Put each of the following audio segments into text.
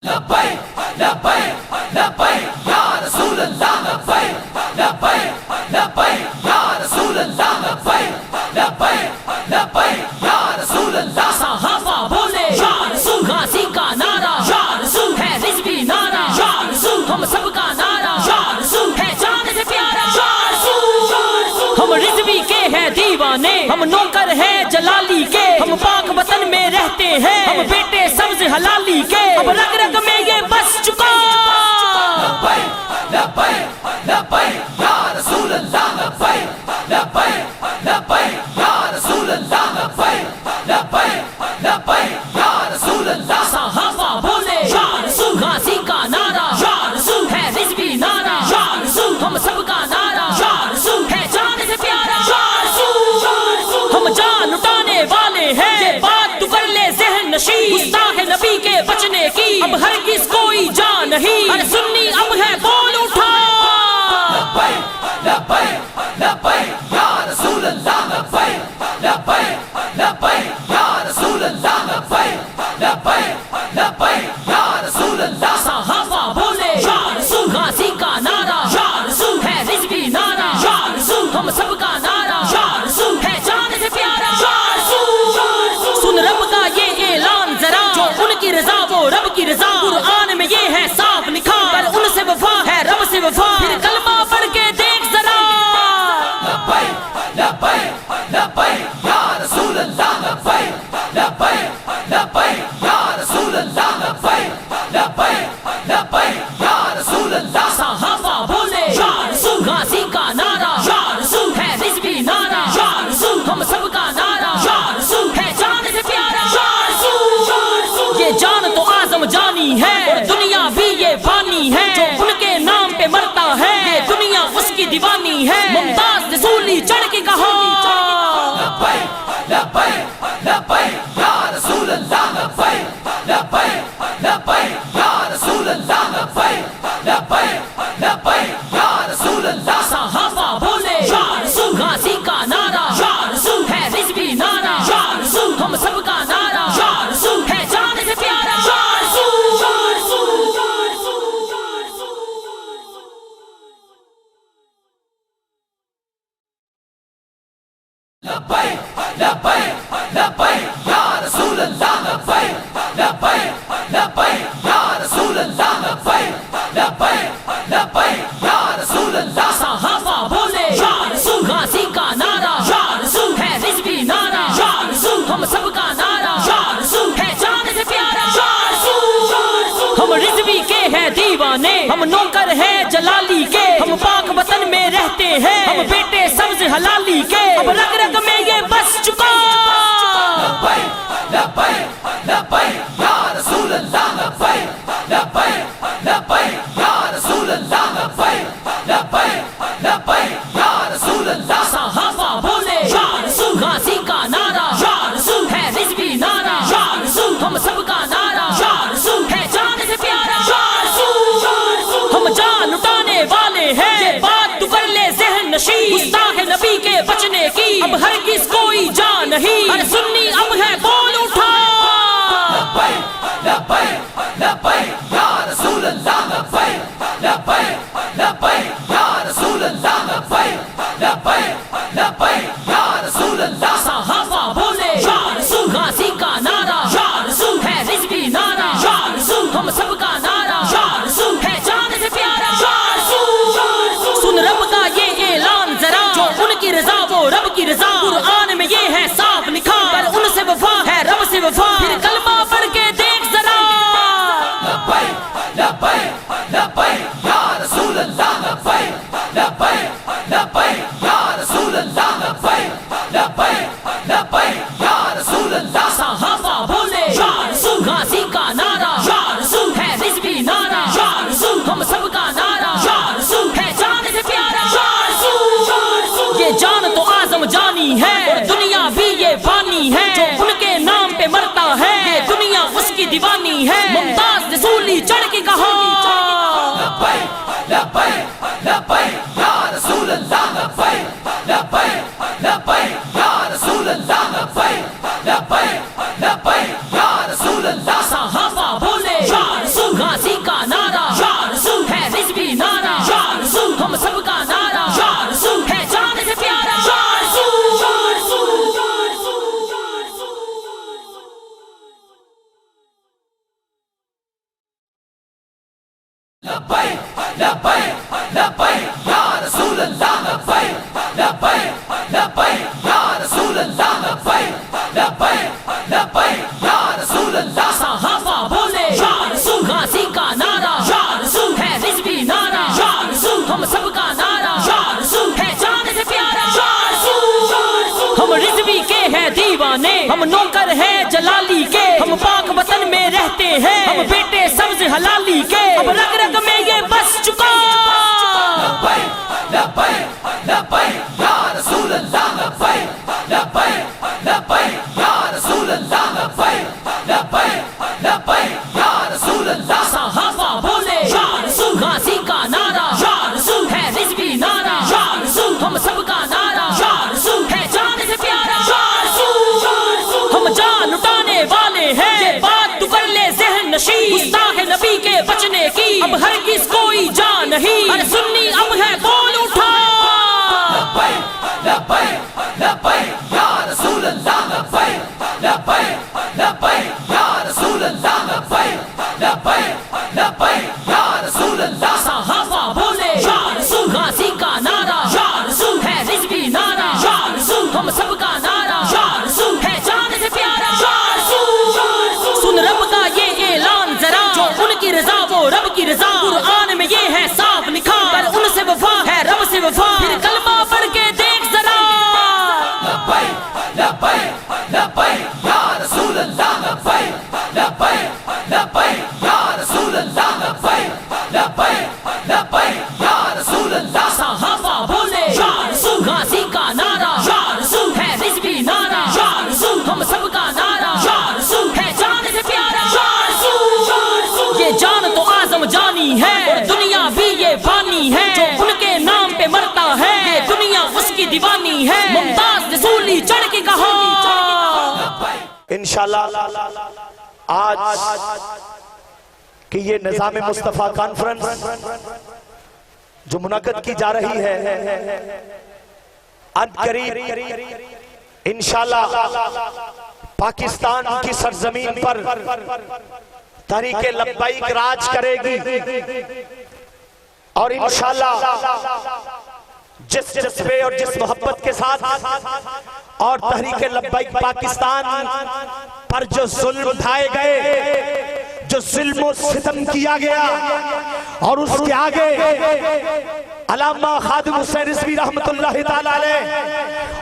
لبیک لبیک لبیک یا رسول اللہ لبیک لبیک لبیک یا رسول اللہ لبیک لبیک لبیک یا رسول اللہ صحابہ بولے یا رسول، غازی کا نعرہ یا رسول ہے، رضوی نعرہ یا رسول، ہم سب کا نعرہ یا رسول ہے، جان سے پیارا یا رسول، ہم رضوی کے ہیں دیوانے، ہم نوکر ہیں جلالی کے، ہم پاک وطن میں رہتے ہیں، ہم بیٹے سبز حلالی کے، اب رگ رگ میں یہ بس چکا لبیک لبیک لبیک یا رسول اللہ لبیک لبیک لبیک یا رسول اللہ لبیک لبیک لبیک یا رسول اللہ صحابہ بولے یا رسول، غازی کا نعرہ یا رسول ہے، رضوی نعرہ یا رسول، ہم سب کا نعرہ یا رسول ہے، جان سے پیارا یا رسول، ہم جان اٹھانے والے ہیں، یہ بات تو کر لے ذہن نشین، گستاخ نبی کے بچنے کی اب ہرگز کوئی جان نہیں، ارے سنی اب ہے بول اٹھا لبیک لبیک لبیک یا رسول اللہ لبیک لبیک لبیک یا رسول اللہ لبیک لبیک لبیک یا رسول اللہ صحابہ بولے یا رسول، غازی کا نعرہ یا رسول ہے، رضوی نعرہ یا رسول، ہم سب کا نعرہ یا رسول ہے، جان سے پیارا یا رسول، سن رب کا یہ اعلان ذرا، جو ان کی رضا وہ رب کی رضا، قرآن میں یہ ہے صاف لکھا، پر ان سے وفا ہے رب سے وفا، پھر کلمہ پڑھ کے دیکھ ذرا لبیک لبیک لبیک یا رسول اللہ لبیک لبیک لبیک یا رسول اللہ لبیک لبیک لبیک یا رسول اللہ صحابہ بولے یا رسول، غازی کا نعرہ یا رسول ہے، رضوی نعرہ یا رسول، ہم سب کا نعرہ یا رسول ہے، جان سے پیارا یا رسول، یہ جان تو اعظم جانی ہے اور دنیا بھی یہ فانی ہے، جو ان کے نام پہ مرتا ہے یہ دنیا اس کی دیوانی ہے، ممتاز نے سولی چڑھ کے کہا لبیک لبیک لبیک یا رسول اللہ لبیک لبیک لبیک یا رسول اللہ لبیک لبیک لبیک یا رسول اللہ صحابہ بولے یا رسول، غازی کا نعرہ یا رسول ہے، رضوی نعرہ یا رسول، ہم سب کا نعرہ یا رسول ہے، جان سے پیارا یا رسول، لبیک لبیک لبیک یا رسول اللہ لبیک لبیک لبیک یا رسول اللہ لبیک لبیک لبیک یا رسول اللہ صحابہ بولے یا رسول، غازی کا نعرہ یا رسول ہے، رضوی نعرہ یا رسول، ہم سب کا نعرہ یا رسول ہے، جان سے پیارا یا رسول، ہم رضوی کے ہیں دیوانے، ہم نوکر ہیں جلالی کے، ہم پاک وطن میں رہتے ہیں، ہم بیٹے سبز حلالی کے، اب رگ رگ میں یہ بس چکا لبیک لبیک لبیک یا رسول اللہ لبیک لبیک لبیک یا رسول اللہ لبیک لبیک لبیک یا رسول اللہ صحابہ بولے یا رسول، غازی کا نعرہ یا رسول ہے، رضوی نعرہ یا رسول، ہم سب کا نعرہ یا رسول ہے، جان سے پیارا یا رسول، ہم جان اٹھانے والے ہیں، یہ بات تو کر لے ذہن نشین، گستاخ نبی کے بچنے کی اب ہرگز کوئی جان نہیں، ارے سنی اب ہے بول اٹھا لبیک لبیک لبیک یا رسول اللہ لبیک لبیک لبیک یا رسول اللہ لبیک لبیک لبیک یا رسول اللہ صحابہ بولے یا رسول، غازی کا نعرہ یا رسول ہے، رضوی نعرہ یا رسول، ہم سب کا نعرہ یا رسول ہے، جان سے پیارا یا رسول، سن رب کا یہ اعلان ذرا، جو ان کی رضا وہ رب کی رضا، قرآن میں یہ ہے صاف لکھا، پر ان سے وفا ہے رب سے وفا، پھر کلمہ پڑھ کے دیکھ ذرا لبیک لبیک لبیک یا رسول اللہ لبیک لبیک لبیک یا رسول اللہ لبیک لبیک لبیک یا رسول اللہ صحابہ بولے یا رسول، غازی کا نعرہ یا رسول ہے، رضوی نعرہ یا رسول، ہم سب کا نعرہ یا رسول ہے، جان سے پیارا یا رسول، یہ جان تو اعظم جانی ہے اور دنیا بھی یہ فانی ہے، جو ان کے نام پہ مرتا ہے یہ دنیا اس کی دیوانی ہے، ممتاز نے سولی چڑھ کے کہا لبیک لبیک لبیک یا رسول اللہ لبیک لبیک لبیک یا رسول اللہ لبیک لبیک لبیک یا رسول اللہ صحابہ بولے یا رسول، غازی کا نعرہ یا رسول ہے رضوی نعرہ یا رسول ہم سب کا نعرہ یا رسول ہے جان سے پیارا یا رسول یا رسول یا رسول یا رسول لبیک لبیک لبیک یا رسول اللہ لبیک لبیک لبیک یا رسول اللہ لبیک لبیک لبیک یا رسول اللہ صحابہ بولے یا رسول غازی کا نعرہ یا رسول ہے رضوی نعرہ یا رسول ہم سب کا نعرہ یا رسول ہے جان سے پیارا یا رسول یا رسول ہم رضوی کے ہیں دیوانے ہم نوکر ہیں جلالی کے ہم پاک وطن میں رہتے ہیں ہم بیٹے سبز حلالی کے اب رگ رگ میں یہ بس چکا لبیک لبیک لبیک یا رسول اللہ لبیک لبیک لبیک یا رسول اللہ لبیک لبیک لبیک یا رسول اللہ صحابہ بولے یا رسول غازی کا نعرہ یا رسول ہے رضوی نعرہ یا رسول ہم سب کا نعرہ یا رسول ہے جان سے پیارا یا رسول یا رسول ہم جان اٹھانے والے ہیں یہ بات تو کر لے ذہن نشین گستاخ نبی کے بچنے کی اب ہرگز کوئی جان نہیں ارے سنی اب ہے بول اٹھا لبیک لبیک لبیک یا رسول اللہ لبیک لبیک لبیک یا رسول اللہ لبیک لبیک لبیک یا رسول اللہ صحابہ بولے یا رسول غازی کا نعرہ یا رسول ہے رضوی نعرہ یا رسول ہم سب کا نعرہ یا رسول ہے جان سے پیارا یا رسول یا رسول سن رب کا یہ اعلان ذرا جو ان کی رضا وہ رب کی رضا قرآن میں یہ ہے صاف لکھا پر ان سے وفا ہے رب سے وفا پھر کلمہ پڑھ کے دیکھ ذرا لبیک لبیک لبیک یا رسول اللہ لبیک لبیک لبیک یا رسول اللہ لبیک لبیک لبیک یا رسول اللہ صحابہ بولے یا رسول غازی کا نعرہ یا رسول ہے رضوی نعرہ یا رسول ہم سب کا نعرہ یا رسول ہے جان سے پیارا یا رسول یا رسول یہ جان تو اعظم جانی ہے اور دنیا بھی یہ فانی ہے جو ان کے نام پہ مرتا ہے یہ دنیا اس کی دیوانی ہے ممتاز رسولی چڑھ کے کہا انشاءاللہ آج کہ یہ نظام مصطفیٰ کانفرنس جو منعقد کی جا رہی ہے اب قریب انشاءاللہ پاکستان کی سرزمین پر تحریک لبیک راج کرے گی اور انشاءاللہ جس جذبے اور جس محبت کے ساتھ اور تحریک لبیک پاکستان پر جو ظلم ڈھائے گئے جو ظلم و ستم کیا گیا اور اس کے آگے علامہ خادم حسین رضوی رحمت اللہ تعالی علیہ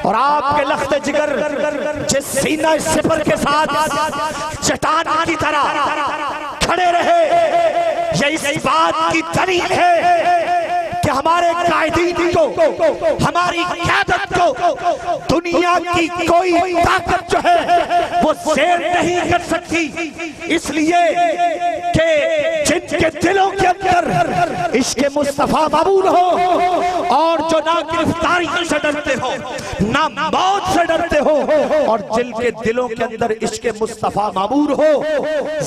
اور آپ کے لخت جگر جس سینہ سپر کے ساتھ چٹان کی طرح کھڑے رہے یہ اس بات کی دلیل ہے کہ ہمارے قائدین کو ہماری قیادت کو دنیا کی کوئی طاقت جو ہے وہ زیر نہیں کر سکتی اس لیے کہ جن کے دلوں کے اندر عشق مصطفیٰ معمول ہو اور جو نہ گرفتاری سے ڈرتے ہو نہ موت سے ڈرتے ہو اور جن کے دلوں کے اندر عشق مصطفیٰ معمول ہو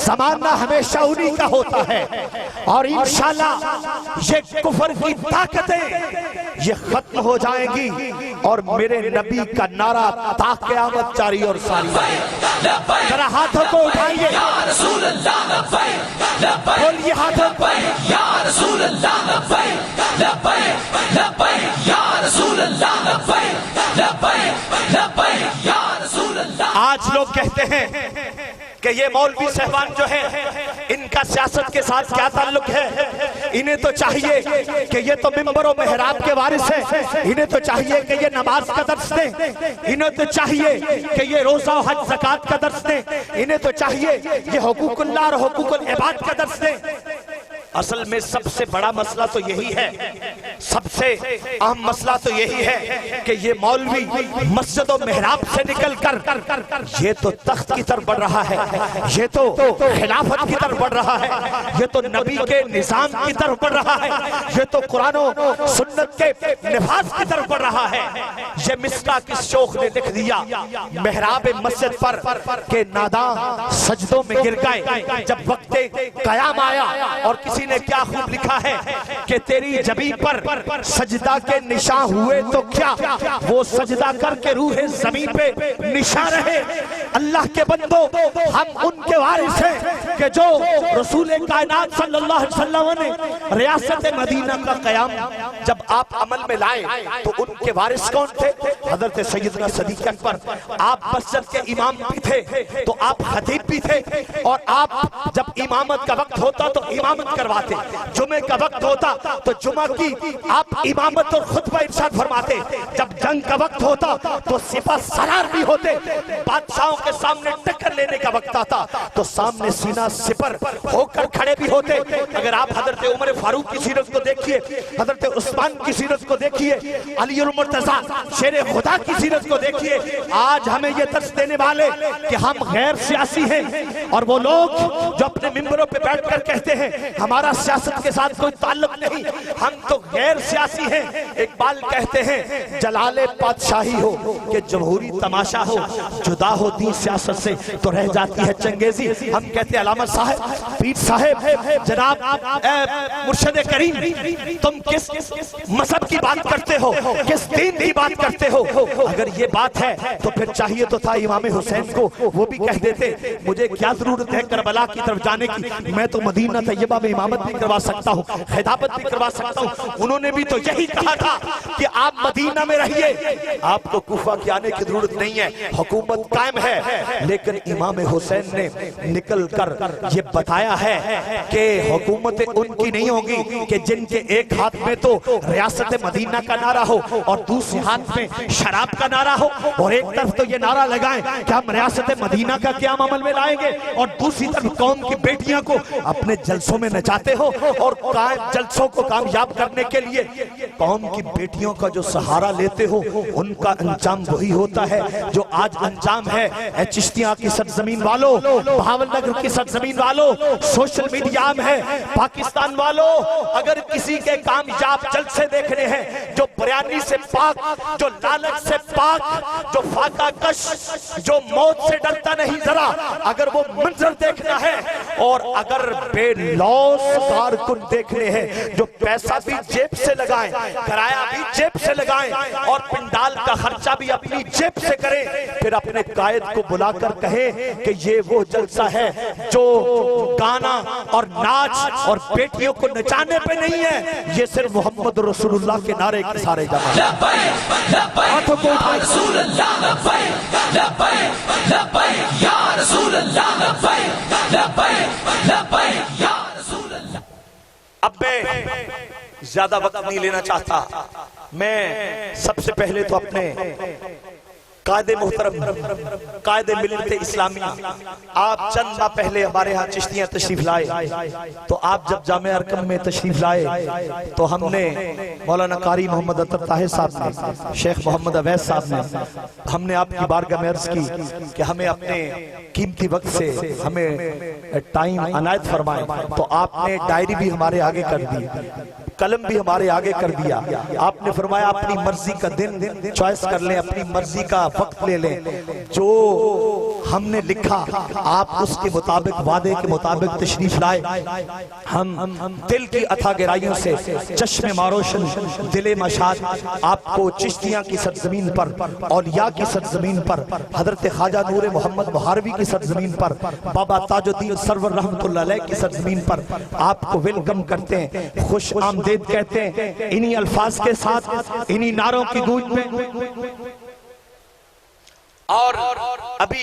زمانہ ہمیشہ انہی کا ہوتا ہے اور انشاءاللہ یہ کفر کی طاقتیں یہ ختم ہو جائیں گی اور میرے نبی کا نعرہ تا قیامت جاری اور ساری رہے ذرا ہاتھوں کو اٹھائیے یا رسول اللہ لبیک لبیک بولیے ہاتھوں کو یا رسول اللہ لبیک لبیک لبیک یا رسول اللہ لبیک لبیک لبیک یا رسول اللہ آج لوگ کہتے ہیں کہ یہ مولوی صاحبان جو ہیں ان کا سیاست کے ساتھ کیا تعلق ہے انہیں تو چاہیے کہ یہ تو ممبر و محراب کے وارث ہیں انہیں تو چاہیے کہ یہ نماز کا درس دیں انہیں تو چاہیے کہ یہ روزہ و حج زکوٰۃ کا درس دیں انہیں تو چاہیے یہ حقوق اللہ اور حقوق العباد کا درس دیں اصل میں سب سے بڑا مسئلہ تو یہی ہے سب سے اہم مسئلہ تو یہی ہے کہ یہ مولوی مسجد و محراب سے نکل کر یہ تو تخت کی طرف بڑھ رہا ہے، یہ تو خلافت کی طرف بڑھ رہا ہے، یہ تو نبی کے نظام کی طرف بڑھ رہا ہے، یہ تو قرآن و سنت کے نفاذ کی طرف بڑھ رہا ہے۔ یہ مصرع کس شوخ نے لکھ دیا محراب مسجد پر کہ ناداں سجدوں میں گر گئے جب وقت قیام آیا، اور کسی نے کیا خوب لکھا ہے کہ تیری جبین پر سجدہ کے نشان ہوئے تو کیا، وہ سجدہ کر کے روح زمین پہ نشان رہے۔ اللہ کے بندو، ہم ان کے وارث ہیں کہ جو رسول کائنات صلی اللہ علیہ وسلم نے ریاست مدینہ کا قیام جب آپ عمل میں لائے تو ان کے وارث کون تھے؟ حضرت سیدنا صدیق اکبر۔ آپ مسجد کے امام بھی تھے تو آپ خطیب بھی تھے، اور آپ جب امامت کا وقت ہوتا تو امامت کرواتے، جمعہ کا وقت ہوتا تو جمعہ کی آپ امامت اور خطبہ ارشاد فرماتے، جب جنگ کا وقت ہوتا تو سپہ سالار بھی ہوتے، بادشاہوں کے سامنے ٹکر لینے کا وقت آتا تو سامنے سینہ سپر ہو کر کھڑے بھی ہوتے۔ اگر آپ حضرت عمر فاروق کی سیرت کو دیکھیے، حضرت عثمان کی سیرت کو دیکھیے، علی المرتضیٰ شیر خدا کی سیرت کو دیکھیے، آج ہمیں یہ درس دینے والے کہ ہم غیر سیاسی ہیں، اور وہ لوگ جو اپنے ممبروں پہ بیٹھ کر کہتے ہیں ہمارا سیاست کے ساتھ کوئی تعلق نہیں، ہم تو غیر سیاسی ہیں۔ اقبال کہتے ہیں جلال بادشاہی ہو کہ جمہوری تماشا ہو، جدا ہوتی سیاست سے تو رہ جاتی ہے چنگیزی۔ ہم کہتے ہیں علامہ صاحب، پیر صاحب، جناب مرشد کریم، تم کس مذہب کی بات کرتے ہو، کس دین کی بات کرتے ہو؟ اگر یہ بات ہے تو پھر چاہیے تو تھا امام حسین کو وہ بھی کہہ دیتے مجھے کیا ضرورت ہے کربلا کی طرف جانے کی، میں تو مدینہ طیبہ میں امامت بھی کروا سکتا ہوں، خطابت بھی کروا سکتا ہوں۔ انہوں نے بھی تو یہی کہا تھا کہ آپ مدینہ میں رہیے، آپ کو کوفہ کی آنے کی ضرورت نہیں ہے، حکومت قائم ہے۔ لیکن امام حسین نے نکل کر یہ بتایا ہے کہ حکومت ان کی نہیں ہوگی کہ جن کے ایک ہاتھ میں تو ریاست مدینہ کا نعرہ ہو اور دوسرے ہاتھ میں شراب کا نعرہ ہو، اور ایک طرف تو یہ نعرہ لگائیں کہ ہم ریاست مدینہ کا قیام عمل میں لائیں گے، اور دوسری طرف قوم کی بیٹیاں کو اپنے جلسوں میں نچاتے ہو، اور جلسوں کو کامیاب کرنے کے لیے قوم کی بیٹیوں کا جو سہارا لیتے ہو ان کا انجام وہی ہوتا ہے جو آج انجام ہے۔ اے چشتیاں کی سرزمین والو، بہاول نگر کی سرزمین والو، سوشل میڈیا میں ہے پاکستان والو، اگر کسی کے کامیاب جلسے دیکھنے ہیں جو بریانی سے پاک، جو لالچ سے پاک، جو فاقہ کش، جو موت سے ڈرتا نہیں ذرا، اگر وہ منظر دیکھنا ہے، اور اگر بے لوث کارکن دیکھنے ہیں جو پیسہ بھی جیب سے لگائیں، کرایہ بھی جیب سے لگائیں، اور پنڈال کا خرچہ بھی اپنی جیب سے کریں، پھر اپنے قائد کو بلا کر کہیں کہ یہ وہ جلسہ ہے جو گانا اور ناچ اور بیٹیوں کو نچانے پہ نہیں ہے، یہ صرف محمد رسول اللہ کے نعرے کے سارے جمع لبیک لبیک یا رسول اللہ، لبیک لبیک لبیک یا رسول اللہ، لبیک لبیک لبیک یا رسول اللہ۔ اب میں زیادہ وقت نہیں لینا چاہتا، میں سب سے پہلے تو اپنے قائد محترم، قائد ملت اسلامیہ، آپ چند ماہ پہلے ہمارے ہاں چشتیاں تشریف لائے، تو آپ جب جامعہ ارکم میں تشریف لائے تو ہم نے مولانا قاری محمد اطہر طاہر صاحب نے، شیخ محمد اویس صاحب نے، ہم نے آپ کی بارگاہ میں عرض کی کہ ہمیں اپنے قیمتی وقت سے ہمیں ٹائم عنایت فرمائیں، تو آپ نے ڈائری بھی ہمارے آگے کر دی، قلم بھی ہمارے آگے کر دیا، آپ نے فرمایا اپنی مرضی کا دن چوائس کر لیں، اپنی مرضی کا وقت لے لیں، جو ہم نے لکھا آپ اس کے مطابق وعدے کے مطابق تشریف لائے۔ ہم دل کی عطا گرائیوں سے چشم ماروشن دل مشاد آپ کو چشتیاں کی سرزمین پر، اولیاء کی سرزمین پر، حضرت خواجہ نور محمد مہاروی کی سرزمین پر، بابا تاج الدین سرور رحمت اللہ علیہ کی سرزمین پر آپ کو ویلکم کرتے ہیں، خوش آمدید کہتے ہیں، انہی الفاظ کے ساتھ، انہی نعروں کی گونج میں۔ اور ابھی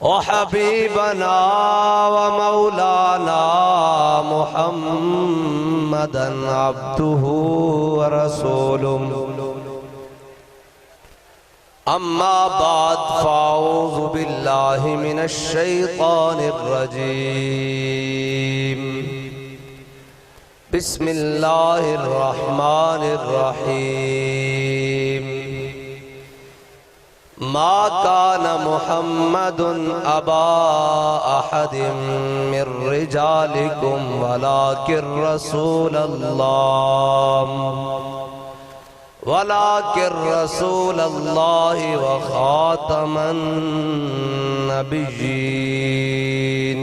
وحبيبنا ومولانا محمدا عبده ورسوله أما بعد فأعوذ بالله من الشيطان الرجيم بسم الله الرحمن الرحيم ما كان محمد أبا أحد من رجالكم ولكن رسول الله وخاتم النبيين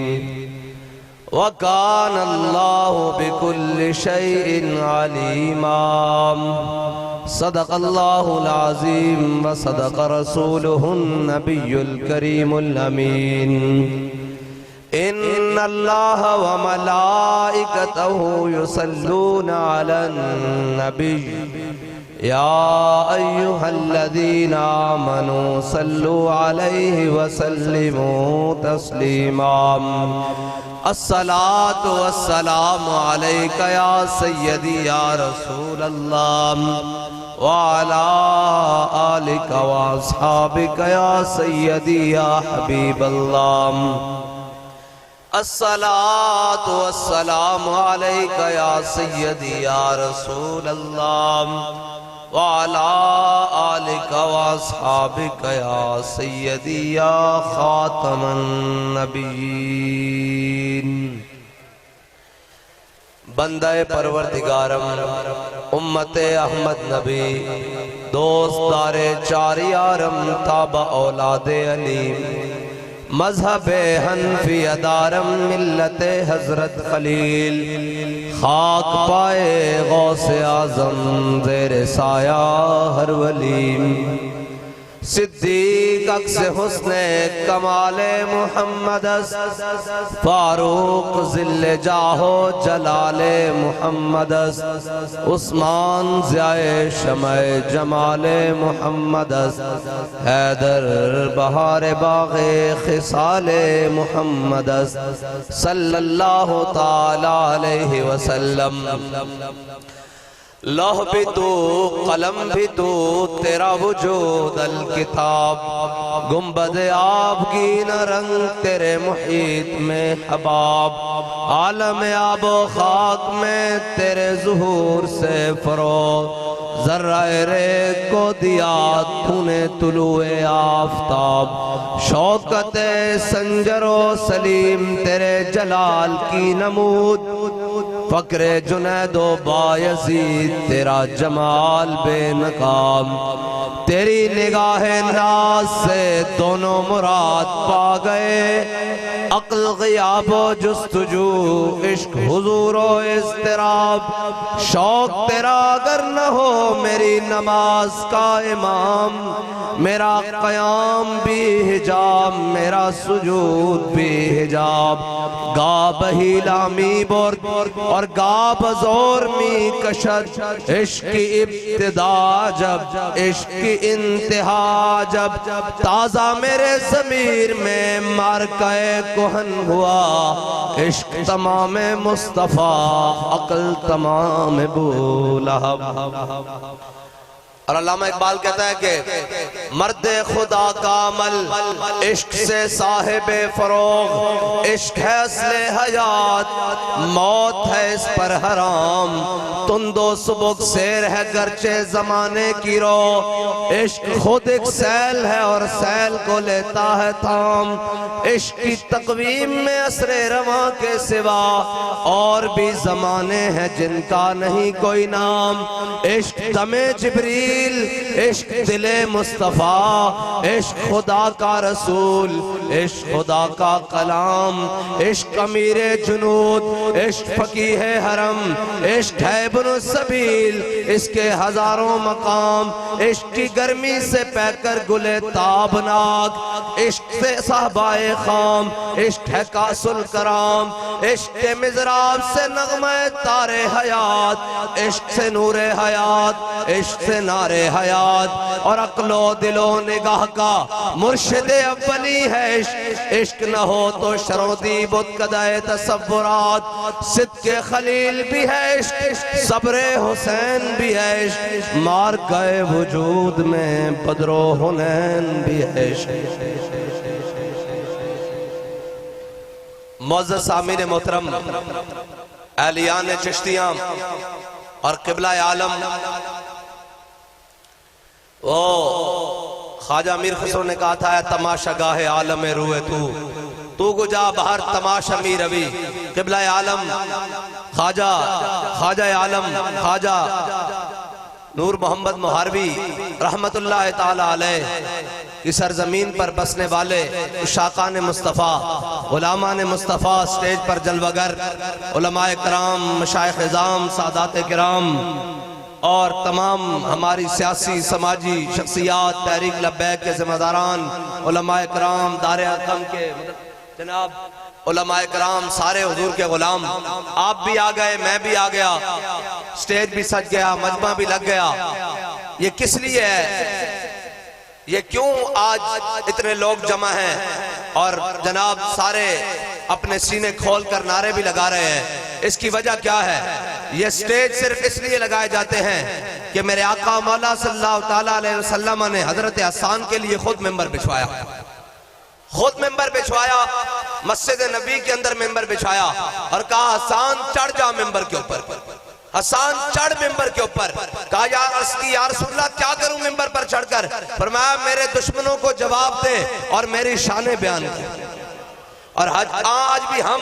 وكان الله بكل شيء عليما صدق الله العظيم وصدق رسوله النبي الكريم الأمين إن الله وملائكته يصلون على النبي يا أيها الذين آمنوا صلوا عليه وسلموا تسليما الصلاة والسلام عليك يا سيدي يا رسول الله وعلى آلك وأصحابك يا سيدي يا حبيب الله الصلاة والسلام عليك يا سيدي يا رسول الله وعلى آلك وأصحابك يا سيدي يا خاتم النبيين بندہ پروردگارم امت احمد نبی دوست دار چار یارم تابع اولاد علی مذہب حنفی ادارم ملت حضرت خلیل خاک پائے غوث اعظم زیر سایہ ہر ولی صدیق عکس حسن کمال محمد فاروق ذل جاہو جلال محمد عثمان ضیاء شمع جمال محمد حیدر بہار باغ خصال محمد صلی اللہ تعالی علیہ وسلم لوح بھی تو قلم بھی تو تیرا وجود الکتاب گنبد آبگین رنگ تیرے محیط میں حباب عالم آب و خاک میں تیرے ظہور سے فروغ ذرہ ریگ کو دیا تو نے طلوع آفتاب شوکت سنجر و سلیم تیرے جلال کی نمود فقر جنید و بایزید تیرا جمال بے نقاب تیری نگاہ ناز سے دونوں مراد پا گئے عقل غیاب و جستجو عشق حضور و اضطراب شوق تیرا اگر نہ ہو میری نماز کا امام میرا قیام بھی حجاب میرا سجود بھی حجاب گا بہیلا می برد اور گا بزور می کشد عشق کی ابتدا جب عشق کی انتہا جب تازہ میرے ضمیر میں مارکہ کہن ہوا عشق تمام مصطفیٰ عقل تمام ابو لہب اور علامہ اقبال کہتا ہے کہ مرد خدا کا عمل عشق سے صاحب فروغ عشق ہے اصل حیات موت ہے اس پر حرام تند و سبک سیر ہے گرچہ زمانے کی رو عشق خود ایک سیل ہے اور سیل کو لیتا ہے تھام عشق کی تقویم میں عصر رواں کے سوا اور بھی زمانے ہیں جن کا نہیں کوئی نام عشق دم جبریل عشق دل مصطفیٰ عشق خدا کا رسول عشق خدا کا کلام عشق امیر جنود عشق فقیہ حرم عشق ہے ابن السبیل اس کے ہزاروں مقام عشق کی گرمی سے پہ کر گلے تابناک عشق سے صحبہ خام عشق ہے کاس الکرام عشق کے مزراب سے نغمہ تار حیات عشق سے نور حیات عشق سے نار حیات اور عقل و دل و نگاہ کا مرشد اولی ہے عشق، عشق نہ ہو تو شرودی بت کدائے تصورات، صدق خلیل بھی ہے عشق، صبر حسین بھی ہے عشق، مارکہ وجود میں بدر و حنین بھی ہے عشق۔ معزز سامعین محترم، اہلیان چشتیاں اور قبلہ عالم، وہ خواجہ میر خسرو نے کہا تھا، اے تماشا گاہ عالم روئے تو گجا بہر تماشا می روی۔ قبلہ عالم خواجہ عالم خواجہ نور محمد محاربی رحمت اللہ تعالی علیہ کی سرزمین پر بسنے والے عشاقان مصطفیٰ، غلامان مصطفیٰ، سٹیج پر جلوگر علماء کرام، مشائخ اعظام، سادات کرام اور تمام ہماری سیاسی سماجی شخصیات، تحریک لبیک کے ذمہ داران، علماء کرام، دار حکم کے جناب علماء کرام، سارے حضور کے غلام، آپ بھی آ گئے، میں بھی آ گیا، سٹیج بھی سج گیا، مجمع بھی لگ گیا۔ یہ کس لیے ہے؟ یہ کیوں آج اتنے لوگ جمع ہیں اور جناب سارے اپنے سینے کھول کر نعرے بھی لگا رہے ہیں؟ اس کی وجہ کیا ہے؟ یہ سٹیج صرف اس لیے لگائے جاتے ہیں کہ میرے آقا مولا صلی اللہ تعالیٰ علیہ وسلم نے حضرت حسان کے لیے خود ممبر بچھوایا، خود ممبر بچھوایا، مسجد نبی کے اندر ممبر بچھایا اور کہا حسان چڑھ جا ممبر کے اوپر، حسان چڑھ ممبر کے اوپر۔ کہا یا رسول اللہ کیا کروں ممبر پر چڑھ کر؟ فرمایا میرے دشمنوں کو جواب دے اور میری شانیں بیان کر۔ اور آج بھی ہم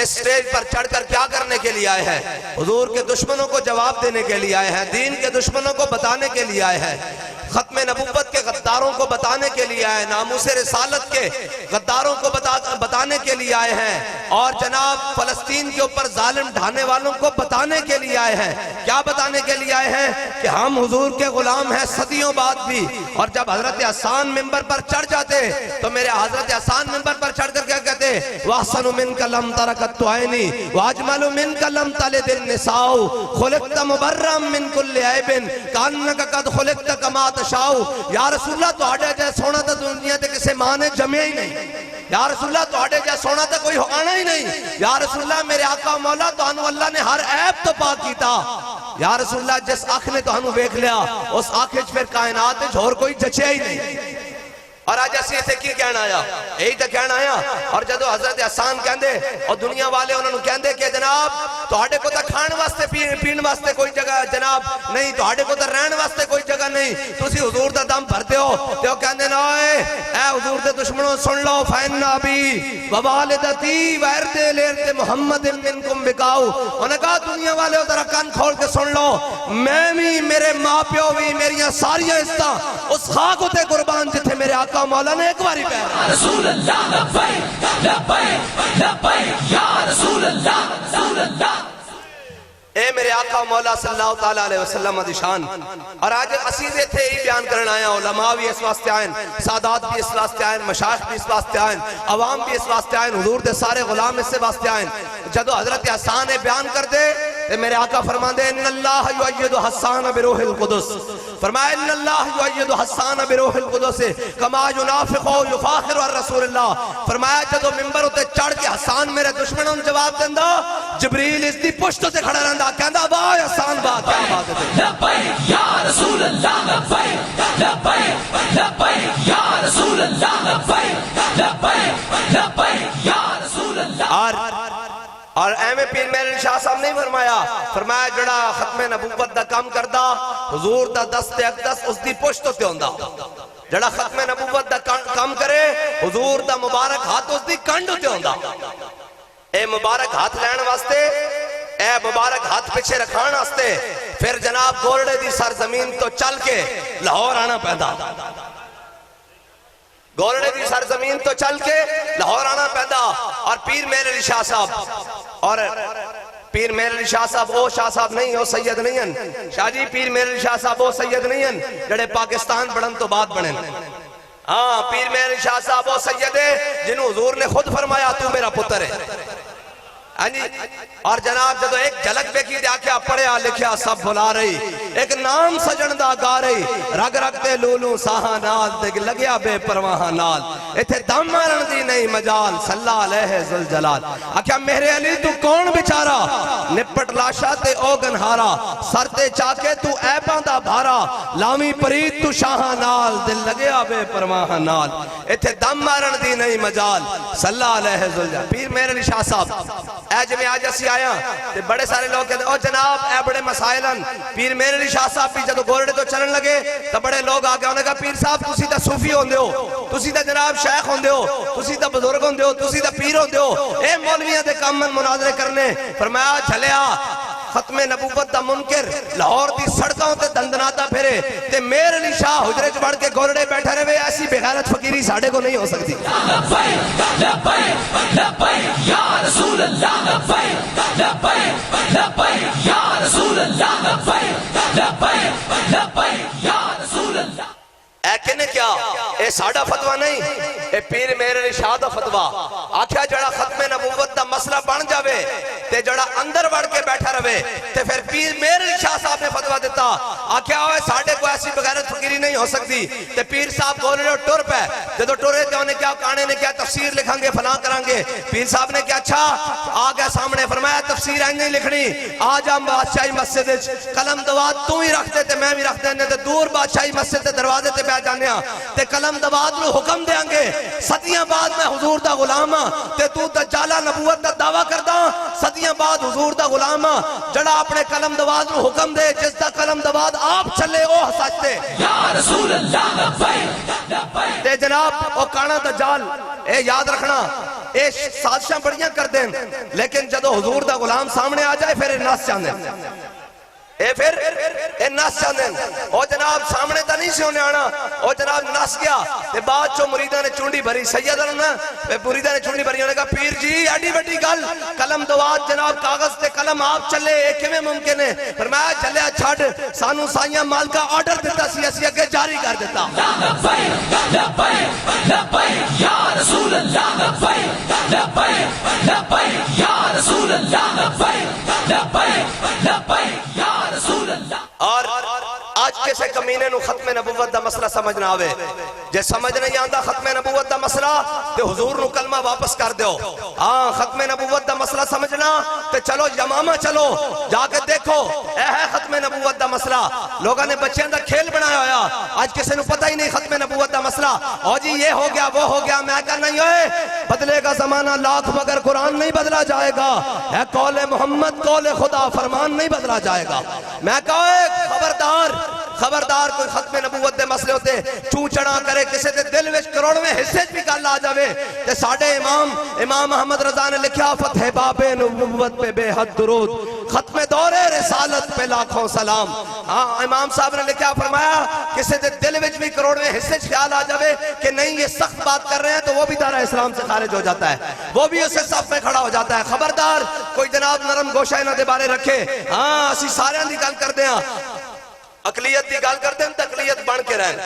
اس سٹیج پر چڑھ کر کیا کرنے کے لیے آئے ہیں؟ حضور کے دشمنوں کو جواب دینے کے لیے آئے ہیں، دین کے دشمنوں کو بتانے کے لیے آئے ہیں، ختم نبوت کے غداروں کو بتانے کے لیے آئے ہیں، ناموس رسالت کے غداروں کو بتانے کے لیے آئے ہیں، اور جناب فلسطین کے اوپر ظالم ڈھانے والوں کو بتانے کے لیے آئے ہیں۔ کیا بتانے کے لیے آئے ہیں؟ کہ ہم حضور کے غلام ہیں صدیوں بعد بھی، اور جب حضرت حسان ممبر پر چڑھ جاتے تو میرے حضرت حسان ممبر پر چڑھ کر کیا کہتے؟ وَأَحْسَنُ مِنْكَ لَمْ تَرَكَتْ عَيْنِي وَأَجْمَلُ مِنْكَ لَمْ تَلِدِ النِّسَاءُ خُلِقْتَ مُبَرًّا مِنْ كُلِّ عَيْبٍ كَأَنَّكَ قَدْ خُلِقْتَ كَمَا تَشَاءُ۔ یا رسول اللہ تو آڑے جائے سونا تا دنیا تے کسے ماں نے جمعے ہی نہیں، یا رسول اللہ تو آڑے جائے سونا تا کوئی آنا ہی نہیں، یا رسول اللہ میرے آقا مولا تو انو اللہ نے ہر عیب تو پاک کیتا، یا رسول اللہ جس آنکھ نے تو انو بیک لیا اس آنکھ پھر کائنات جھور کوئی جچے ہی نہیں۔ اور آج ایسی ایسے کی کہنا آیا؟ یہی تو کہنا آیا۔ اور جدو حضرت حسان کہندے اور دنیا والے انہوں نے کہندے کہ جناب تو ہاڑے کو تا کھان واسطے پین واسطے کوئی جگہ جناب نہیں، تو ہاڑے کو تا رہن واسطے کوئی جگہ نہیں، تو اسی حضور دا دم بھرتے ہو، تو کہندے نا اے حضور دے دشمنوں سن لو، فَإِنَّ أَبِي وَوَالِدَتِي وَإِرْدِ لِإِرْدِ مُحَمَّدٍ مِّنْكُمْ بِقَاؤُ۔ انہوں نے کہا دنیا والے ذرا کان کھول کے سن لو، میں بھی، میرے ماں پیو بھی، میریاں ساریاں عزتاں اس خاک ہوتے قربان جتھے میرے آقا مولا نے ایک باری پہنا۔ رسول اللہ لبیک لبیک لبیک یا رسول اللہ رسول اللہ۔ اے میرے آقا مولا صلی اللہ تعالیٰ علیہ وسلم دی شان۔ اور آج عصیدے تھے ہی بیان کرنا آیا، علماء بھی اس واسطے آئیں، سادات بھی اس واسطے آئیں، مشایخ بھی اس واسطے آئیں، عوام بھی اس واسطے آئیں، حضور دے سارے غلام اس سے واسطے آئیں۔ جدو حضرت حسان نے بیان کر دے تو میرے آقا فرمان دے ان اللہ یؤید حسان بروح القدس، فرمایا ان اللہ یؤید حسان بروح القدس کما ینافق و یفاخر الرسول اللہ۔ فرمایا جدو ممبر ہوتے چڑھ کے حسان میرے دشمنوں جواب دیندہ، جبریل اس دی پشتوں سے کھڑا رہندا کہندا واہ حسان بات کیا بات ہے۔ لبیک یا رسول اللہ لبیک لبیک لبیک یا رسول اللہ لبیک لبیک لبیک یا رسول اللہ۔ اور ایم پیر میرے شاہ صاحب نہیں فرمایا جڑا ختم نبوت دا کام کردہ حضور دا دست اقدس اس دی پشت ہوتے ہوندہ، جڑا ختم نبوت دا کام کرے حضور دا مبارک ہاتھ اس دی کنڈ ہوتے ہوندہ۔ اے مبارک ہاتھ لین واسطے، اے مبارک ہاتھ پیچھے رکھان واسطے پھر جناب گورڑے دی سرزمین تو چل کے لاہور آنا پیدا، گورڑے دی سرزمین تو چل کے لاہور آنا پیدا۔ اور پیر میر علی شاہ صاحب، اور پیر میر علی شاہ صاحب وہ شاہ صاحب نہیں، وہ سید نہیں ہیں شاہ جی، پیر میر علی شاہ صاحب وہ سید نہیں ہیں جڑے پاکستان بڑھن تو بعد بڑھن۔ ہاں پیر میر علی شاہ صاحب وہ سید ہے جنہوں حضور نے خود فرمایا تو میرا پتر ہے۔ اور جناب جدو ایک جھلک بے کی دیا کیا پڑھیا لکھیا سب بھلا رہی، ایک نام سجن دا گا رہی رگ رگ تے لولوں ساہاں نال تے لگیا بے پرواہاں نال ایتھے دم مارن دی نہیں مجال صلی علیہ ذوالجلال آکھیا میرے علی تو کون بیچارا نپٹ لاشا تے او گنہارا سر تے چاکے تو ایباں دا بھارا لامی پرید تو شاہاں نال دل لگیا بے پرواہاں نال ایتھے دم مارن دی نہیں مجال صلی علیہ ذوالجلال پیر میرے علی شاہ صاحب اے جمعہ آج اسی آیا تے بڑے سارے لوگ کہتے او جناب اے بڑے مسائلن پیر میرے علی شاہ صاحب بھی جدو گورڈے تو چلن لگے تو بڑے لوگ آگے انہوں نے کہا پیر صاحب تسی تا صوفی ہوندے ہو تسی تا جناب شیخ ہوندے ہو تسی تا بزرگ ہوندے ہو تسی تا پیر ہوندے ہو اے مولویاں دے کام من مناظرے کرنے فرمایا جھلیا ختم نبوت دا منکر لاہور دی سڑکوں تے دندناتا پھرے تے میرے علی شاہ حجرے چ بڑھ کے گورڈے بیٹھا رہے ایسی بغیرت فقیری ساڑھے کو نہیں ہو سکتی لبیک لبیک لبیک یا رسول اللہ لبیک لبیک لبیک یا رسول اللہ لبیک لبیک لبیک یا رسول اللہ اے کنے کیا اے ساڑھا فتوہ نہیں اے پیر میرے علی شاہ دا فتوہ آکھیا جڑا ختم نبوت دا مسئلہ بن جاوے تے جڑا اندر بڑھ کے بیٹھا رہے تے پھر پیر میرے علی شاہ صاحب نے فتوہ دیتا آکھیا ہوئے ساڑھے کو ایسی بغیرت فقیری نہیں ہو سکتی تے پیر صاحب بولے جو ٹور پہ جدو ٹورے تے انہیں کیا کانے نے کیا تفسیر لکھیں گے فلاں کریں گے پیر صاحب نے کیا اچھا آگے سامنے فرمایا تفسیر آئیں نہیں لکھنی آج ہم بادشاہی مسجد قلم دوات تو ہی رکھتے تے میں بھی رکھ دینے تے دور بادشاہی مسجد تے دروازے تے بیٹھ جانے تے قلم دوات نو حکم دیں گے صدیاں بعد میں حضور دا غلام تے تو دجالہ نبوت دا دعویٰ کردہ صدیاں بعد حضور دا غلام جڑا اپنے قلم دوات نو حکم دے جس دا قلم دوات آپ چلے او سچتے یا رسول اللہ لبیک لبیک تے جناب او کانا دجال اے یاد رکھنا اے سازشاں بڑیاں کر دیں لیکن جدو حضور دا غلام سامنے آ جائے پھر ناس چاندیں اے پھر اے ناس چاندیں او جناب سامنے تا نہیں سے ہونے آنا او جناب ناس گیا تے بعد چو مریدہ نے چونڈی بھری سیدہ نے مریدہ نے چونڈی بھری انہوں نے کہا پیر جی ایڈی بڑی گل قلم دوات جناب کاغذ تے قلم آپ چلے ایک میں ممکن ہے فرمایا چلے چھڑ سانو سائیاں مال کا آرڈر دیتا سی اسی اگے جاری کر دیتا لبیک لبیک لبیک یا رسول اللہ لبیک لبیک لبیک یا رسول اللہ لبیک لبیک لبیک یا رسول اللہ اور آج کسے کمینے نو ختم نبوت دا مسئلہ سمجھنا آوے جے سمجھ نہیں آندہ ختم نبوت دا مسئلہ تے حضور نو کلمہ واپس کر دیو ختم نبوت دا مسئلہ سمجھنا تے چلو یمامہ چلو جا کے دیکھو اے ہے ختم نبوت دا مسئلہ لوگاں نے بچیاں دا کھیل بنایا ہویا آج کسے نو پتہ ہی نہیں ختم نبوت دا مسئلہ او جی یہ ہو گیا وہ ہو گیا میں کہا نہیں ہوئے بدلے گا زمانہ لاکھ مگر قرآن نہیں بدلا جائے گا اے قول محمد قول خدا فرمان نہیں بدلا جائے گا میں کہا خبردار کوئی ختم نبوت دے مسئلے ہوتے چون چڑھا کرے کسے دے دل وچ کروڑ میں حصے بھی گل آ جاوے تے ساڑھے امام محمد رضا نے لکھیا فتح باب نبوت پہ بے حد درود ختم دور رسالت پہ لاکھوں سلام امام صاحب نے لکھیا فرمایا کسے دے دل وچ بھی کروڑ میں حصے خیال آ جاوے کہ نہیں یہ سخت بات کر رہے ہیں تو وہ بھی دارہ اسلام سے خارج ہو جاتا ہے وہ بھی اسے صف میں کھڑا ہو جاتا ہے خبردار کوئی جناب نرم گوشہ انہاں دے بارے رکھے اسی سارے دی گل کر دیں اقلیت دی گل کرتے ہیں اقلیت بن کے رہن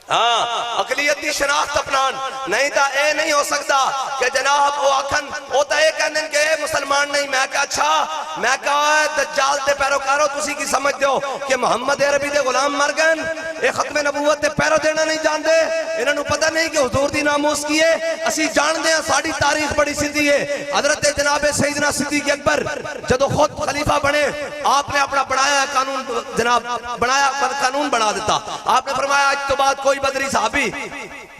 اقلیت دی شناخت اپنان نہیں تا اے نہیں ہو سکتا کہ جناب او آکھن او تا اے کہنے کہ اے مسلمان نہیں میں کہا اچھا میں کہا دجال دے پیروکارو تسی کی سمجھ دیو کہ محمد عربی دے غلام مر گئن اے ختم نبوت دے پیرو دینا نہیں جان دے انہوں نے پتہ نہیں کہ حضور دی ناموس کیے اسی جان دے ہیں ساڑی تاریخ بڑی سندھی ہے حضرت جناب سیدنا صدیق اکبر جدو خود خلیفہ بنے آپ نے اپنا بڑھایا قانون جناب بڑھایا قانون بڑھا دیتا آپ نے فرمایا آج تو بعد کوئی بدری صحابی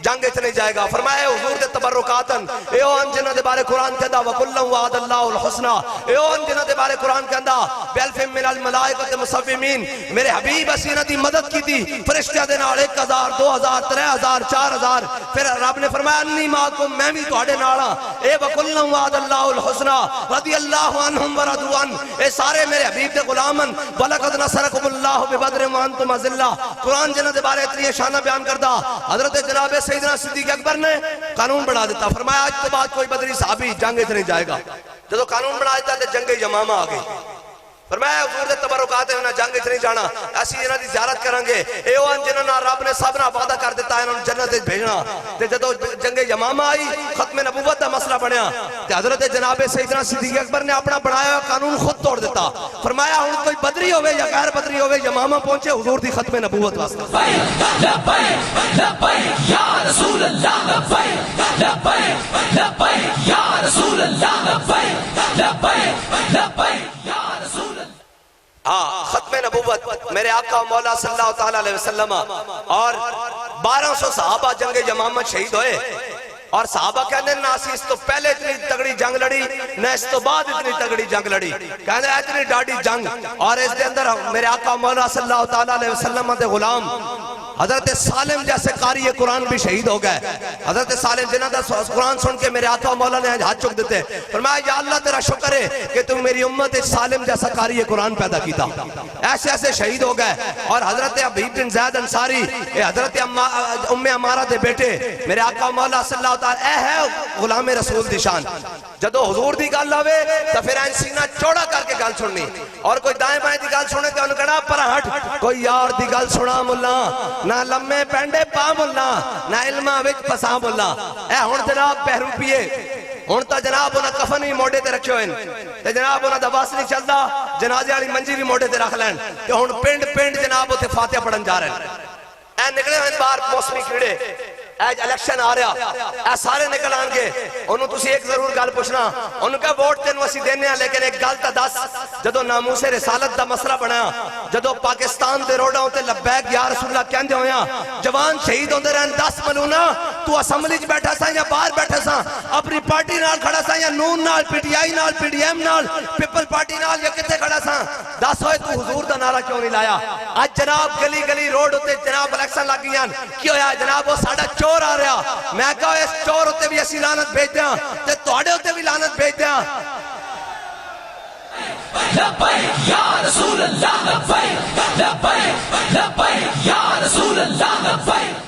جنگ چلے جائے گا فرمایا حضور دے تبرکاتن ایو ان جنہ دے بارے قرآن کہندا وَكُلًّا وَعَدَ اللَّهُ الْحُسْنَى ایو ان جنہ دے بارے قرآن کہندا بِأَلْفٍ مِّنَ الْمَلَائِكَةِ مُصَوِّمِينَ میرے حبیب اسینہ دی مدد کی تھی فرشتہ دے نال 1000 2000 3000 4000 پھر رب نے فرمایا انی معکم میں بھی تواڈے نال ہاں اے وَكُلًّا وَعَدَ اللَّهُ الْحُسْنَى رضی اللہ عنہم ورضوا عنہ اے سارے میرے حبیب دے غلامن وَلَقَدْ نَصَرَكُمُ اللَّهُ بِبَدْرٍ وَأَنْتُمْ أَذِلَّةٌ قرآن جنہ دے بارے اتنی شانہ بیان کردا حضرت جناب سیدنا صدیق اکبر نے قانون بڑھا دیتا فرمایا آج تو بعد کوئی بدری صحابی جنگ نہیں جائے گا جب قانون بڑھا دیتا تو جنگ یمامہ آ گئی فرمایا حضور دے تبرکات انہاں جنگ وچ نہیں جانا، اسی انہاں دی زیارت کریں گے، اے او جنہاں نال رب نے سب نال وعدہ کر دیتا ہے انہاں جنت وچ بھیجنا۔ تے جدوں جنگ یمامہ آئی، ختم نبوت دا مسئلہ بنیا تے حضرت جناب سیدنا صدیق اکبر نے اپنا بنایا ہوا قانون خود توڑ دیتا، فرمایا ہن کوئی بدری ہوے یا غیر بدری ہوے، یمامہ پہنچے حضور دی ختم نبوت واسطے۔ لبیک لبیک لبیک یا رسول اللہ، لبیک لبیک لبیک یا رسول اللہ، لبیک لبیک لبیک یا رسول اللہ۔ ہاں، ختم نبوت میرے آقا مولا صلی اللہ تعالیٰ علیہ وسلم اور 1200 صحابہ جنگ یمامہ شہید ہوئے، اور صحابہ کہنے نہ اسی اس تو پہلے اتنی تگڑی جنگ لڑی نہ اس تو بعد اتنی تگڑی جنگ لڑی، کہنے اتنی ڈاڑی جنگ، اور اس دے اندر میرے آقا مولا صلی اللہ تعالیٰ علیہ وسلم دے غلام حضرت سالم جیسے قاری قرآن بھی شہید ہو گئے۔ حضرت سالم جنہاں دا قرآن سن کے میرے آقا مولا نے ہاتھ چک دیتے، فرمایا یا اللہ تیرا شکر ہے کہ تم میری امت سالم جیسا قاری قرآن پیدا کیتا، ایسے ایسے شہید ہو گئے۔ اور حضرت حبیب بن زید انصاری حضرت ام عمارہ دے بیٹے میرے آقا مولا صلی اللہ تعالیٰ اے ہے غلام رسول دی شان، جدو حضور دی گل ہوئے تو پھر این سینہ چوڑا کر کے گل سننی، اور کوئی دائیں بائیں دی گل سنے تو انہوں کہنا پر ہٹ، کوئی یار دی گل سنا ملا، نہ لمے پینڈے پا ملا، نہ علمہ وچ پسا ملا۔ اے ہون جناب بہرو پیے، ہون تا جناب انہاں کفن بھی موڑے تے رکھے ہوئے، تے جناب انہاں دا باس نہیں چلدا، جنازے والی منجی بھی موڑے تے رکھ لین، تے ہون پنڈ پنڈ جناب تے فاتحہ پڑھن جا رہے ہیں۔ اے نکلے ہوئے بار موسمی کیڑے، ایج الیکشن آ رہا، اے سارے نکل آنگے، انہوں تسی ایک ضرور گل پوچھنا، انہوں کہا ووٹ تینوں اسی دینے ہیں، لیکن ایک گل تا دس، جدو ناموس رسالت دا مسئلہ بنا، جدو پاکستان دے روڈا ہوتے لبیک یا رسول اللہ کہندے ہویا، جوان شہید ہوندے رہن 10 ملونا، تو اسمبلی چ بیٹھا سا یا باہر بیٹھا سا، اپنی پارٹی نال کھڑا سا یا نون نال، پی ٹی آئی نال، پی ڈی ایم نال، پیپل پارٹی نال یا کتے کھڑا سا، 10 ہوئے تو حضور دا نعرہ کیوں نہیں لایا؟ آج جناب گلی گلی روڈ ہوتے جناب الیکشن لگ گیا، کیوں ہے جناب وہ ساڑھا چور آ رہا، میں کہا اس چور ہوتے بھی اسی لعنت بھیج دیا، تے توڑے ہوتے بھی لعنت بھیج دیا۔ لبیک یا رسول اللہ، لبیک لبیک لبیک یا رسول اللہ، لبیک۔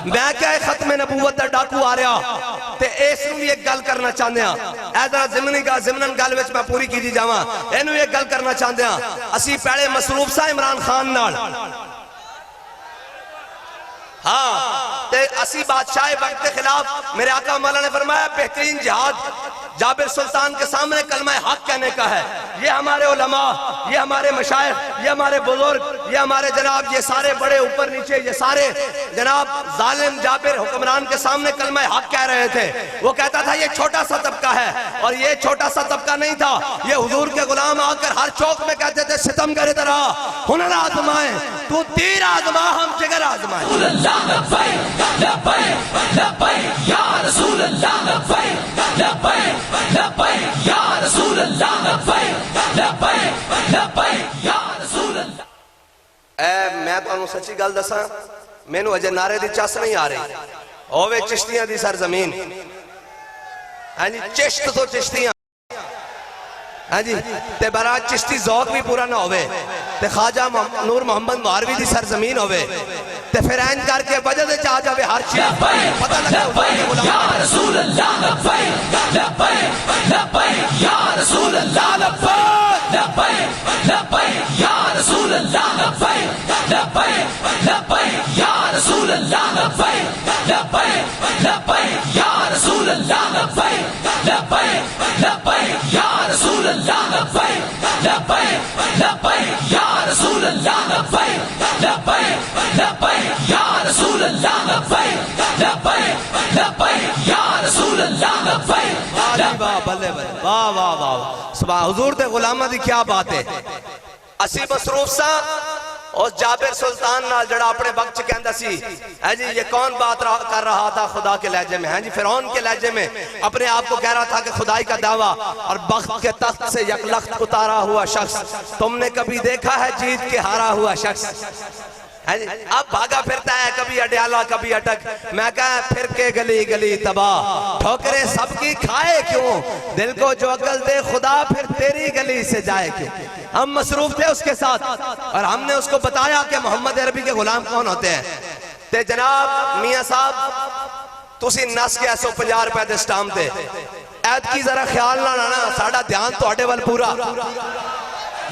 میں کہا ہے ختم نبوت دا ڈاکو آ رہا، تے اس نو بھی ایک گل کرنا چاہتے ہیں، اے ذرا ضمنن گل وچ میں پوری کی جاواں، اینو ایک گل کرنا چاہتے ہیں، اسی پہلے مصروف سا عمران خان نال، ہاں تے اسی بادشاہ وقت کے خلاف میرے آقا مولا نے فرمایا بہترین جہاد جابر سلطان کے سامنے کلمہ حق کہنے کا ہے۔ یہ ہمارے علماء، یہ ہمارے مشائخ، یہ ہمارے بزرگ، یہ ہمارے جناب یہ سارے بڑے اوپر نیچے یہ سارے جناب ظالم جابر حکمران کے سامنے کلمہ حق کہہ رہے تھے۔ وہ کہتا تھا یہ چھوٹا سا طبقہ ہے، اور یہ چھوٹا سا طبقہ نہیں تھا، یہ حضور کے غلام آ کر ہر چوک میں کہتے تھے ستم گر ادھر آ، ہنر آزمائیں، تو تیر آزما ہم جگر آزمائیں۔ رسول اللہ، لبیک لبیک لبیک یا رسول اللہ، لبیک لبیک لبیک یا رسول اللہ، لبیک لبیک لبیک یا رسول اللہ۔ اے میں تو انہوں سچی گل دساں، میں نو اجے نعرے دی چس نہیں آ رہی، ہووے چشتیاں دی سرزمین، ہاں جی چشت تو چشتیاں، ہاں جی تے برا چشتی ذوق بھی پورا نہ ہوئے، تے خواجہ نور محمد مہاروی دی سرزمین ہوئے، تے پھر این کر کے وجہ دے چاہ جاوے ہر چیز پتہ لگے لبیک یا رسول اللہ، لبیک لبیک لبیک یا رسول اللہ، لبیک لبیک لبیک یا رسول اللہ، لبیک لبیک لبیک یا رسول اللہ، لبیک لبیک لبیک یا رسول اللہ، لبیک لبیک لبیک یا رسول اللہ، لبیک لبیک لبیک یا رسول اللہ، لبیک لبیک لبیک یا رسول اللہ، لبیک لبیک لبیک یا رسول اللہ، لبیک۔ واہ بلے بلے، واہ واہ واہ، سبحان حضور دے غلامہ دی کیا بات ہے۔ اسی مصروف سا اس جابر سلطان نال جڑا اپنے وقت کہندا سی، ہے جی یہ کون بات کر رہا تھا خدا کے لہجے میں، ہے جی فرعون کے لہجے میں اپنے آپ کو کہہ رہا تھا کہ خدائی کا دعویٰ، اور بخت کے تخت سے یک لخت اتارا ہوا شخص، تم نے کبھی دیکھا ہے جیت کے ہارا ہوا شخص، اب بھاگا پھرتا ہے کبھی اڈیالہ کبھی اٹک، میں کہا پھر کے گلی گلی تباہ، ٹھوکریں سب کی کھائے کیوں، دل کو جو عقل دے خدا پھر تیری گلی سے جائے کیوں۔ ہم مصروف تھے اس کے ساتھ، اور ہم نے اس کو بتایا کہ محمد عربی کے غلام کون ہوتے ہیں، تے جناب میاں صاحب تسی نس کے 150 روپے دے سٹام تے ایت کی ذرا خیال نہ لانا، ساڑھا دھیان تو اٹے وال پورا،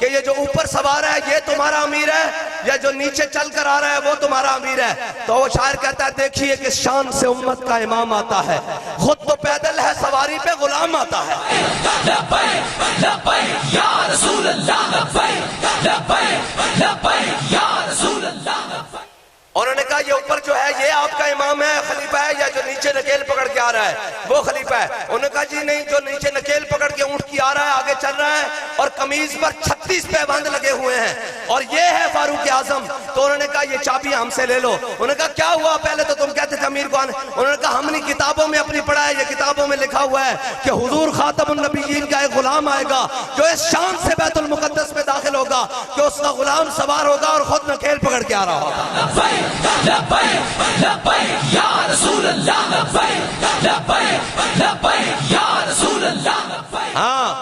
کہ یہ جو اوپر سوار ہے یہ تمہارا امیر ہے یا جو نیچے چل کر آ رہا ہے وہ تمہارا امیر ہے؟ تو وہ شاعر کہتا ہے دیکھیے کس شان سے امت کا امام آتا ہے، خود تو پیدل ہے سواری پہ غلام آتا ہے۔ لبیک لبیک یا رسول اللہ، لبیک لبیک لبیک یا رسول اللہ، لبیک۔ انہوں نے کہا یہ اوپر جو ہے یہ آپ کا امام ہے، خلیفہ ہے، یا جو نیچے نکیل پکڑ کے آ رہا ہے وہ خلیفہ ہے؟ انہوں نے کہا جی نہیں، جو نیچے نکیل پکڑ کے اونٹ کی آ رہا ہے، آگے چل رہا ہے اور قمیض پر 36 پیبند لگے ہوئے ہیں اور یہ ہے فاروق اعظم۔ تو انہوں نے کہا یہ چابی ہم سے لے لو۔ انہوں نے کہا کیا ہوا، پہلے تو تم کہتے تھے امیر کون ہے؟ انہوں نے کہا ہم نے کتابوں میں اپنی پڑھا ہے، یہ کتابوں میں لکھا ہوا ہے کہ حضور خاتم النبیین کا ایک غلام آئے گا جو اس شان سے بیت المقدس میں داخل ہوگا کہ اس کا غلام سوار ہوگا اور خود نکیل پکڑ کے آ رہا ہوگا۔ لبیک لبیک یا رسول اللہ، لبیک لبیک لبیک یا رسول اللہ، لبیک۔ ہاں،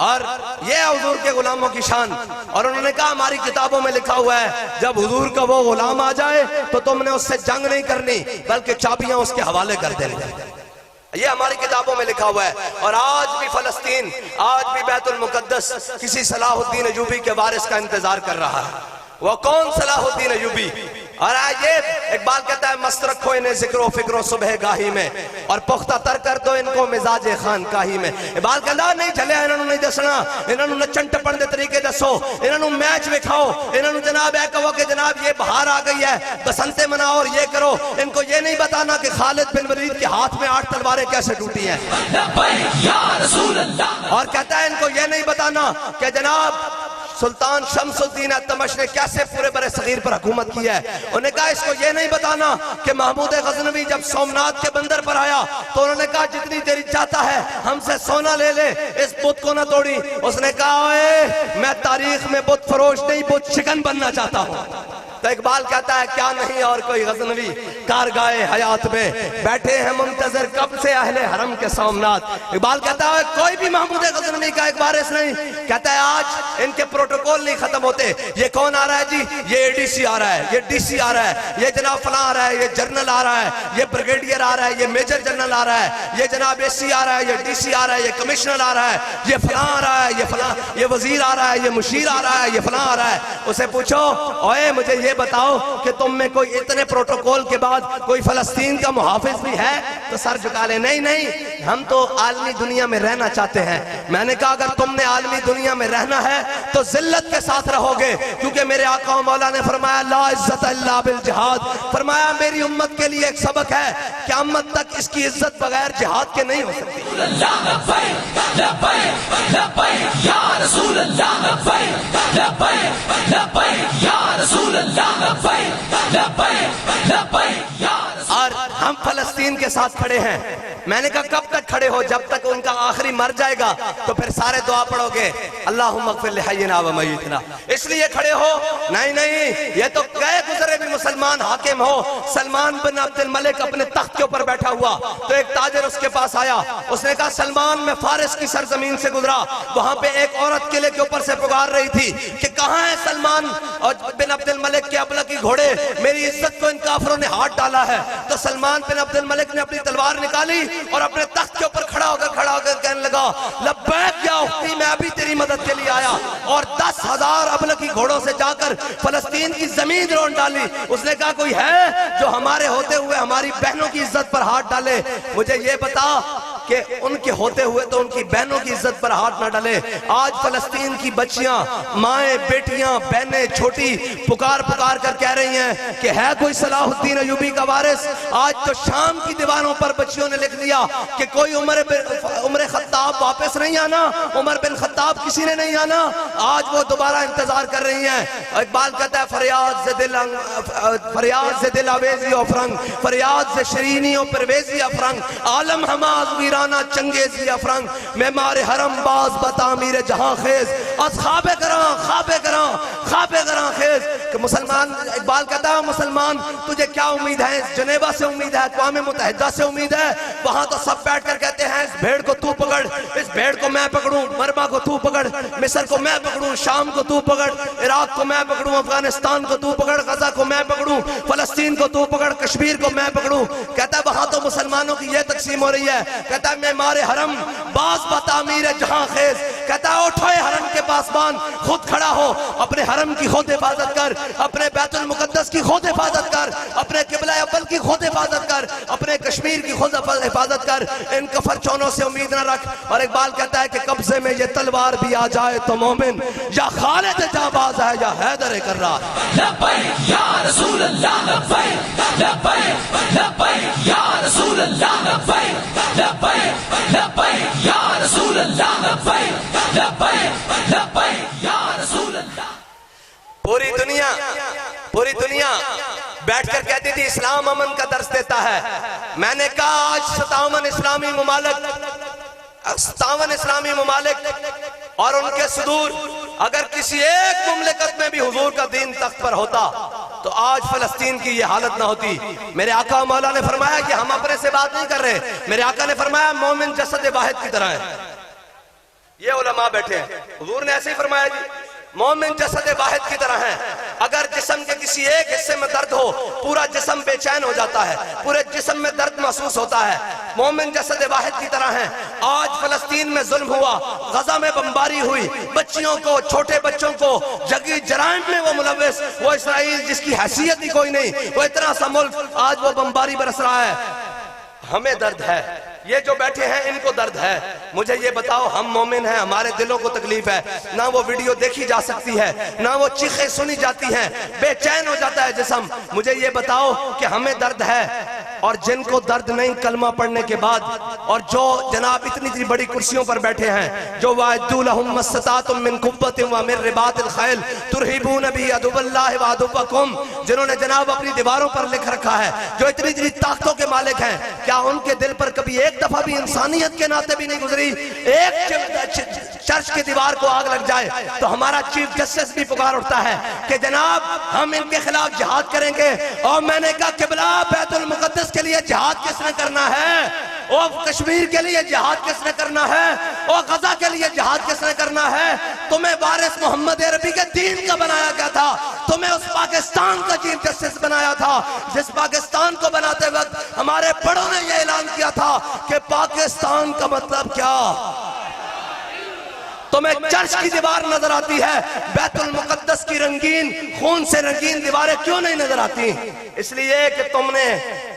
اور یہ ہے حضور کے غلاموں کی شان۔ اور انہوں نے کہا ہماری کتابوں میں لکھا ہوا ہے جب حضور کا وہ غلام آ جائے تو تم نے اس سے جنگ نہیں کرنی بلکہ چابیاں اس کے حوالے کر دیں گے۔ یہ ہماری کتابوں میں لکھا ہوا ہے۔ اور آج بھی فلسطین، آج بھی بیت المقدس کسی صلاح الدین ایوبی کے وارث کا انتظار کر رہا ہے۔ وہ کون صلاح الدین ایوبی؟ اور آئیے اقبال کہتا ہے مست رکھو انہیں ذکر و فکر و صبح گاہی میں اور پختہ تر کر دو ان کو مزاج خانقاہی میں۔ اقبال کہتا نہیں چلے انہوں نے دسنا، انہوں نے چنٹ پڑھنے طریقے دسو، انہوں میچ وکھاؤ، انہوں جناب اے کہو کہ جناب یہ بہار آ گئی ہے بسنتے مناؤ اور یہ کرو۔ ان کو یہ نہیں بتانا کہ خالد بن ولید کے ہاتھ میں 8 تلواریں کیسے ٹوٹی ہیں۔ لبیک یا رسول اللہ۔ اور کہتا ہے ان کو یہ نہیں بتانا کہ جناب سلطان شمس الدین التمش نے کیسے پورے برے صغیر پر حکومت کی ہے۔ انہوں نے کہا اس کو یہ نہیں بتانا کہ محمود غزنوی جب سومنات کے بندر پر آیا تو انہوں نے کہا جتنی دیر چاہتا ہے ہم سے سونا لے لے، اس بت کو نہ توڑی۔ اس نے کہا اے میں تاریخ میں بت فروش نہیں بت شکن بننا چاہتا ہوں۔ تو اقبال کہتا ہے کیا نہیں اور کوئی غزنوی کارگاہ حیات میں بیٹھے ہیں منتظر کب سے اہل حرم کے سومنات۔ اقبال کہتا ہے کوئی بھی محمود غزنوی کا ایک وارث نہیں۔ کہتا ہے آج ان کے پروٹوکول نہیں ختم ہوتے۔ یہ کون آ رہا ہے جی؟ یہ اے ڈی سی آ رہا ہے، یہ ڈی سی آ رہا ہے، یہ جناب فلاں آ رہا ہے، یہ جنرل آ رہا ہے، یہ بریگیڈیئر آ رہا ہے، یہ میجر جنرل آ رہا ہے، یہ جناب اے سی آ رہا ہے، یہ ڈی سی آ رہا ہے، یہ کمشنر آ رہا ہے، یہ فلاں آ رہا ہے، یہ فلاں، یہ وزیر آ رہا ہے، یہ مشیر آ رہا ہے، یہ فلاں آ رہا ہے۔ اسے پوچھو اوے مجھے یہ بتاؤ کہ تم میں کوئی اتنے پروٹوکول کے بعد کوئی فلسطین کا محافظ بھی ہے؟ تو سر جھکا لے نہیں نہیں ہم تو عالمی دنیا میں رہنا چاہتے ہیں۔ میں نے کہا اگر تم نے عالمی دنیا میں رہنا ہے تو ذلت کے ساتھ رہو گے، کیونکہ میرے آقا و مولا نے فرمایا لا عزت الا بالجہاد۔ فرمایا میری امت کے لیے ایک سبق ہے، قیامت تک اس کی عزت بغیر جہاد کے نہیں ہو سکتی۔ لبیک لبیک لبیک یا رسول اللہ، لبیک لبیک لبیک یا رسول اللہ، لبیک لبیک لبیک یا رسول اللہ۔ اور ہم فلسطین کے ساتھ کھڑے ہیں۔ میں نے کہا کب تک کھڑے ہو؟ جب تک ان کا آخری مر جائے گا تو پھر سارے دعا پڑھو گے اللہم اغفر لحینا و میتنا، اس لیے کھڑے ہو؟ نہیں نہیں، یہ تو گئے گزرے بھی مسلمان حاکم ہو۔ سلمان بن عبد الملک اپنے تخت کے اوپر بیٹھا ہوا تو ایک تاجر اس کے پاس آیا۔ اس نے کہا سلمان میں فارس کی سرزمین سے گزرا، وہاں پہ ایک عورت قلعے کے اوپر سے پکار رہی تھی کہ کہاں ہے سلمان اور بن عبد الملک کے ابلکی گھوڑے، میری عزت کو ان کافروں نے ہاتھ ڈالا ہے۔ تو سلمان بن عبد الملک نے اپنی تلوار نکالی اور اپنے تخت کے اوپر کھڑا ہو کر کہنے لگا لبیک یا اختی میں ابھی تیری مدد کے لیے آیا، اور 10,000 ابلکی گھوڑوں سے جا کر فلسطین کی زمین رون ڈالی۔ اس نے کہا کوئی ہے جو ہمارے ہوتے ہوئے ہماری بہنوں کی عزت پر ہاتھ ڈالے؟ مجھے یہ بتا کہ ان کے ہوتے ہوئے تو ان کی بہنوں کی عزت پر ہاتھ نہ ڈالے۔ آج فلسطین کی بچیاں، مائیں، بیٹیاں، بہنیں چھوٹی پکار کر کہہ رہی ہیں کہ ہے کوئی صلاح الدین ایوبی کا وارث؟ آج تو شام کی دیواروں پر بچیوں نے لکھ دیا کہ کوئی عمر خطاب واپس نہیں آنا، عمر بن خطاب کسی نے نہیں آنا۔ آج وہ دوبارہ انتظار کر رہی ہیں۔ اقبال کہتا ہے فریاد سے دل آویزی و فرنگ، فریاد سے شرینی و پرویزی افرنگ، عالم ہماز ویرانہ چنگیزی افرنگ، معمار حرم باز بتعمیر جہاں خیز، از خواب گراں خیز، کہ مسلمان اقبال کہتا ہے مسلمان تجھے کیا امید ہے؟ جنیوا سے امید ہے، اقوام متحدہ سے امید ہے، وہاں تو سب بیٹھ کر کہتے ہیں اس بھیڑ کو تو پکڑ، اس بھیڑ کو میں پکڑوں، مربع کو تو پکڑ، مصر کو میں پکڑوں، شام کو تو پکڑ، عراق کو میں پکڑوں، افغانستان کو تو پکڑ، غزہ کو میں پکڑوں، فلسطین کو تو پکڑ، کشمیر کو میں پکڑوں۔ کہتا ہے وہاں تو مسلمانوں کی یہ تقسیم ہو رہی ہے۔ کہتا ہے معمار حرم باز بتعمیر جہاں خیز، کہتا ہے اٹھو حرم کے پاسبان، خود کھڑا ہو، اپنے حرم کی خود حفاظت کر، اپنے بیت المقدس کی خود حفاظت کر، اپنے قبلہ اول کی خود حفاظت کر، اپنے کشمیر کی خود حفاظت کر، ان کفر چونوں سے امید نہ رکھ۔ اور اقبال کہتا ہے کہ قبضے میں یہ تلوار بھی آ جائے تو مومن یا خالد جانباز ہے یا حیدر کرار۔ لبیک یا رسول اللہ، لبیک لبیک لبیک یا رسول اللہ، لبیک لبیک لبیک یا رسول اللہ، لبیک لبیک لبیک یا رسول اللہ۔ پوری دنیا بیٹھ کر کہتی تھی اسلام امن کا درس دیتا ہے۔ میں نے کہا آج 57 اسلامی ممالک اور ان کے صدور، اگر کسی ایک مملکت میں بھی حضور کا دین تخت پر ہوتا تو آج فلسطین کی یہ حالت نہ ہوتی۔ میرے آقا مولا نے فرمایا کہ ہم اپنے سے بات نہیں کر رہے، میرے آقا نے فرمایا مومن جسد واحد کی طرح ہے۔ یہ علماء بیٹھے ہیں، حضور نے ایسے ہی فرمایا جی مومن جسد واحد کی طرح ہیں۔ اگر جسم کے کسی ایک حصے میں درد ہو پورا جسم بے چین ہو جاتا ہے، پورے جسم میں درد محسوس ہوتا ہے۔ مومن جسد واحد کی طرح ہیں۔ آج فلسطین میں ظلم ہوا، غزہ میں بمباری ہوئی، بچیوں کو، چھوٹے بچوں کو، جگی جرائم میں وہ ملوث، وہ اسرائیل جس کی حیثیت ہی کوئی نہیں، وہ اتنا سا ملک آج وہ بمباری برس رہا ہے۔ ہمیں درد ہے، یہ جو بیٹھے ہیں ان کو درد ہے۔ مجھے یہ بتاؤ ہم مومن ہیں، ہمارے دلوں کو تکلیف ہے، نہ وہ ویڈیو دیکھی جا سکتی ہے، نہ وہ چیخیں سنی جاتی ہیں، بے چین ہو جاتا ہے جسم۔ مجھے یہ بتاؤ کہ ہمیں درد ہے، اور جن کو درد نہیں کلمہ پڑھنے کے بعد، اور جو جناب اتنی بڑی کرسیوں پر بیٹھے ہیں، جو وَأَعِدُّوا لَهُم مَّا اسْتَطَعْتُم مِّن قُوَّةٍ وَمِن رِّبَاطِ الْخَيْلِ تُرْهِبُونَ بِهِ عَدُوَّ اللَّهِ وَعَدُوَّكُمْ، جنہوں نے جناب اپنی دیواروں پر لکھ رکھا ہے، جو اتنی طاقتوں کے مالک ہیں، کیا ان کے دل پر کبھی ایک دفعہ بھی انسانیت کے ناطے بھی نہیں گزری؟ ایک چرچ کی دیوار کو آگ لگ جائے تو ہمارا چیف جسٹس بھی پکار اٹھتا ہے کہ جناب ہم ان کے خلاف جہاد کریں گے۔ اور میں نے کہا قبلہ بیت المقدس کے لیے جہاد کس نے کرنا ہے؟ اور کشمیر کے لیے جہاد کس نے کرنا ہے؟ اور غزہ کے لیے جہاد کس نے کرنا ہے؟ تمہیں وارث محمد عربی کے دین کا بنایا گیا تھا، تمہیں اس پاکستان کا چیف جسٹس بنایا تھا جس پاکستان کو بناتے وقت ہمارے بڑوں نے یہ اعلان کیا تھا کہ پاکستان کا مطلب کیا؟ تمہیں چرچ کی دیوار نظر آتی ہے، بیت المقدس کی رنگین خون سے رنگین دیواریں کیوں نہیں نظر آتی؟ اس لیے کہ تم نے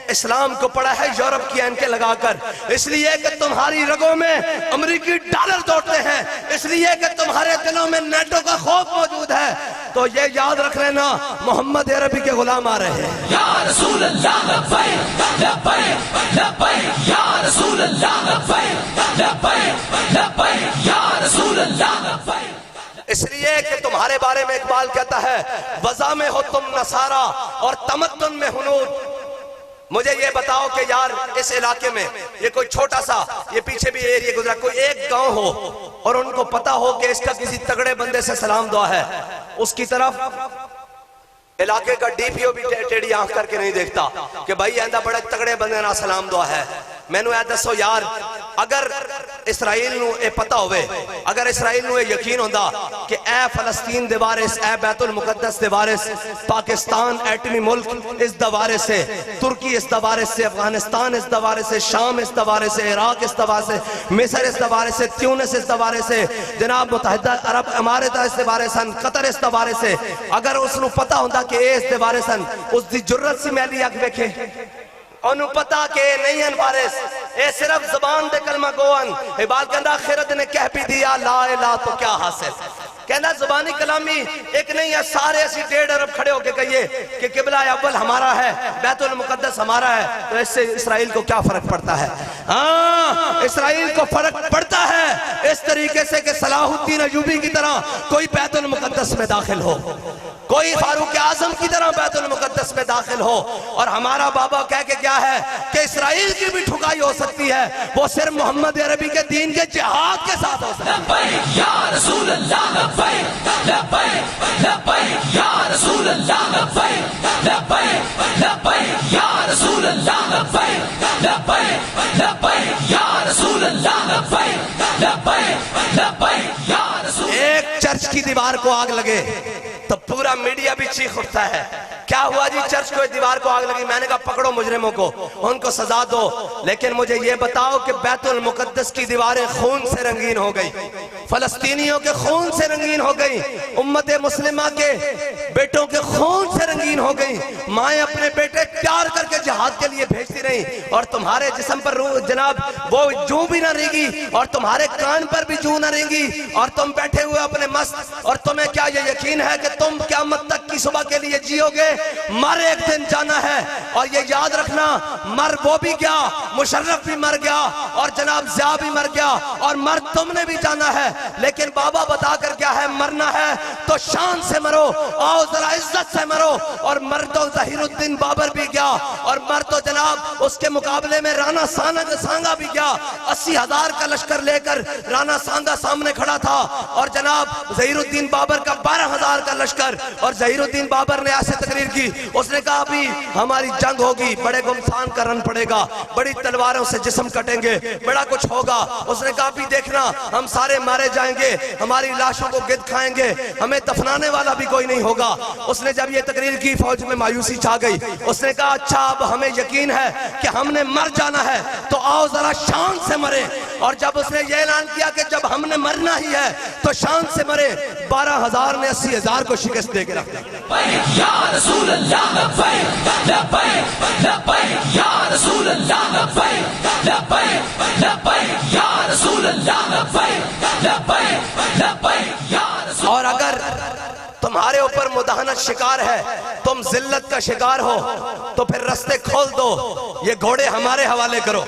اسلام کو پڑھا ہے یورپ کی اینکیں لگا کر، اس لیے کہ تمہاری رگوں میں امریکی ڈالر دوڑتے ہیں، اس لیے کہ تمہارے دلوں میں نیٹو کا خوف موجود ہے۔ تو یہ یاد رکھ لینا محمد عربی کے غلام آ رہے ہیں۔ یا رسول اللہ، لبیک لبیک لبیک یا رسول اللہ، لبیک لبیک لبیک یا رسول اللہ، لبیک۔ اس لیے کہ تمہارے بارے میں اقبال کہتا ہے وضع میں ہو تم نصارہ اور تمدن میں ہنود۔ مجھے یہ بتاؤ کہ یار اس علاقے میں یہ کوئی چھوٹا سا، یہ پیچھے بھی ایریا گزرا، کوئی ایک گاؤں ہو اور ان کو پتا ہو کہ اس کا کسی تگڑے بندے سے سلام دعا ہے، اس کی طرف علاقے کا ڈی پی او بھی ٹیڑھی آنکھ کر کے نہیں دیکھتا کہ بھائی ایندہ بڑے تگڑے بندے نہ سلام دعا ہے۔ میں نے دسو یار اگر اسرائیل نو اے پتا ہوئے، اگر اسرائیل نو اے یقین ہوندہ کہ اے فلسطین دے وارث، اے بیت المقدس دے وارث، پاکستان ایٹمی ملک اس دوارے سے، ترکی اس دوارے سے، افغانستان اس دوارے سے، شام اس دوارے سے، عراق اس دوارے سے، مصر اس دوارے سے، تیونس اس دوارے سے، جناب متحدہ عرب امارتہ اس دوارے سن، قطر اس دوارے سے، اگر اس نو پتا ہوندہ کہ اے اس دوارے سن، اس دی جرت سی میلی اگ ویکھے، انہوں پتا کہ نہیں ان وارث، اے صرف زبان دے کلمہ گوان۔ اقبال کہندہ خرد نے کہہ بھی دیا لا الہ تو کیا حاصل، کہندہ زبانی کلامی ایک نہیں ہے، سارے ایسی 1.5 ارب کھڑے ہو کے کہیے کہ قبلہ اول ہمارا ہے، بیت المقدس ہمارا ہے، تو اس سے اسرائیل کو کیا فرق پڑتا ہے؟ ہاں اسرائیل کو فرق پڑتا ہے اس طریقے سے کہ صلاح الدین ایوبی کی طرح کوئی بیت المقدس میں داخل ہو، کوئی فاروق اعظم کی طرح بیت المقدس میں داخل ہو۔ اور ہمارا بابا کہہ کے کیا ہے کہ اسرائیل کی بھی ٹھکائی ہو سکتی ہے، وہ صرف محمد عربی کے دین کے جہاد کے ساتھ ہو سکتی ہے۔ لبیک یا رسول اللہ، لبیک لبیک لبیک یا رسول اللہ۔ دیوار کو آگ لگے تو پورا میڈیا بھی چیخ اٹھتا ہے، کیا ہوا جی چرچ کو دیوار کو آگ لگی؟ میں نے کہا پکڑو مجرموں کو، ان کو سزا دو، لیکن مجھے یہ بتاؤ کہ بیت المقدس کی دیواریں خون سے رنگین ہو گئی، فلسطینیوں کے خون سے رنگین ہو گئی، امت مسلمہ کے بیٹوں کے خون سے رنگین ہو گئی، مائیں اپنے بیٹے پیار کر کے جہاد کے لیے بھیجتی رہیں، اور تمہارے جسم پر جناب وہ جو بھی نہ رہی اور تمہارے کان پر بھی جو نہ رہی، اور تم بیٹھے ہوئے اپنے مست، اور تمہیں کیا یہ یقین ہے کہ تم قیامت تک کی صبح کے لیے جیو گے؟ مر ایک دن جانا ہے، اور یہ یاد رکھنا مر وہ بھی گیا، مشرف بھی مر گیا، اور جناب ضیاء بھی مر گیا، اور مر تم نے بھی جانا ہے، لیکن بابا بتا کر کیا ہے؟ مرنا ہے تو شان سے مرو، آؤ ذرا عزت سے مرو، اور مر تو ظہیر الدین بابر بھی گیا، اور مر تو جناب اس کے مقابلے میں رانا سانگا بھی گیا، 80,000 کا لشکر لے کر رانا سانگا سامنے کھڑا تھا، اور جناب ظہیر الدین بابر کا 12,000 کا لشکر، اور ظہیر الدین بابر نے ایسے تقریر کی، اس نے کہا ابھی ہماری جنگ ہوگی، بڑے گمسان کا رن پڑے گا، بڑی تلواروں سے جسم کٹیں گے، بڑا کچھ ہوگا، اس نے کہا ابھی دیکھنا ہم سارے مارے جائیں گے، ہماری لاشوں کو گد کھائیں گے، ہمیں دفنانے والا بھی کوئی نہیں ہوگا۔ اس نے جب یہ تقریر کی فوج میں مایوسی چھا گئی، اس نے کہا اچھا اب ہمیں یقین ہے کہ ہم نے مر جانا ہے تو آؤ ذرا شان سے مرے، اور جب اس نے یہ اعلان کیا کہ جب ہم نے مرنا ہی ہے تو شان سے مرے، 12,000 نے 80,000 کو شکست دے کے رکھ دیا۔ یا رسول اللہ لبیک لبیک لبیک یا رسول اللہ لبیک لبیک لبیک یا رسول اللہ لبیک لبیک لبیک یا رسول۔ اور اگر تمہارے اوپر مداحنت شکار ہے، تم ذلت کا شکار ہو، تو پھر رستے کھول دو، یہ گھوڑے ہمارے حوالے کرو۔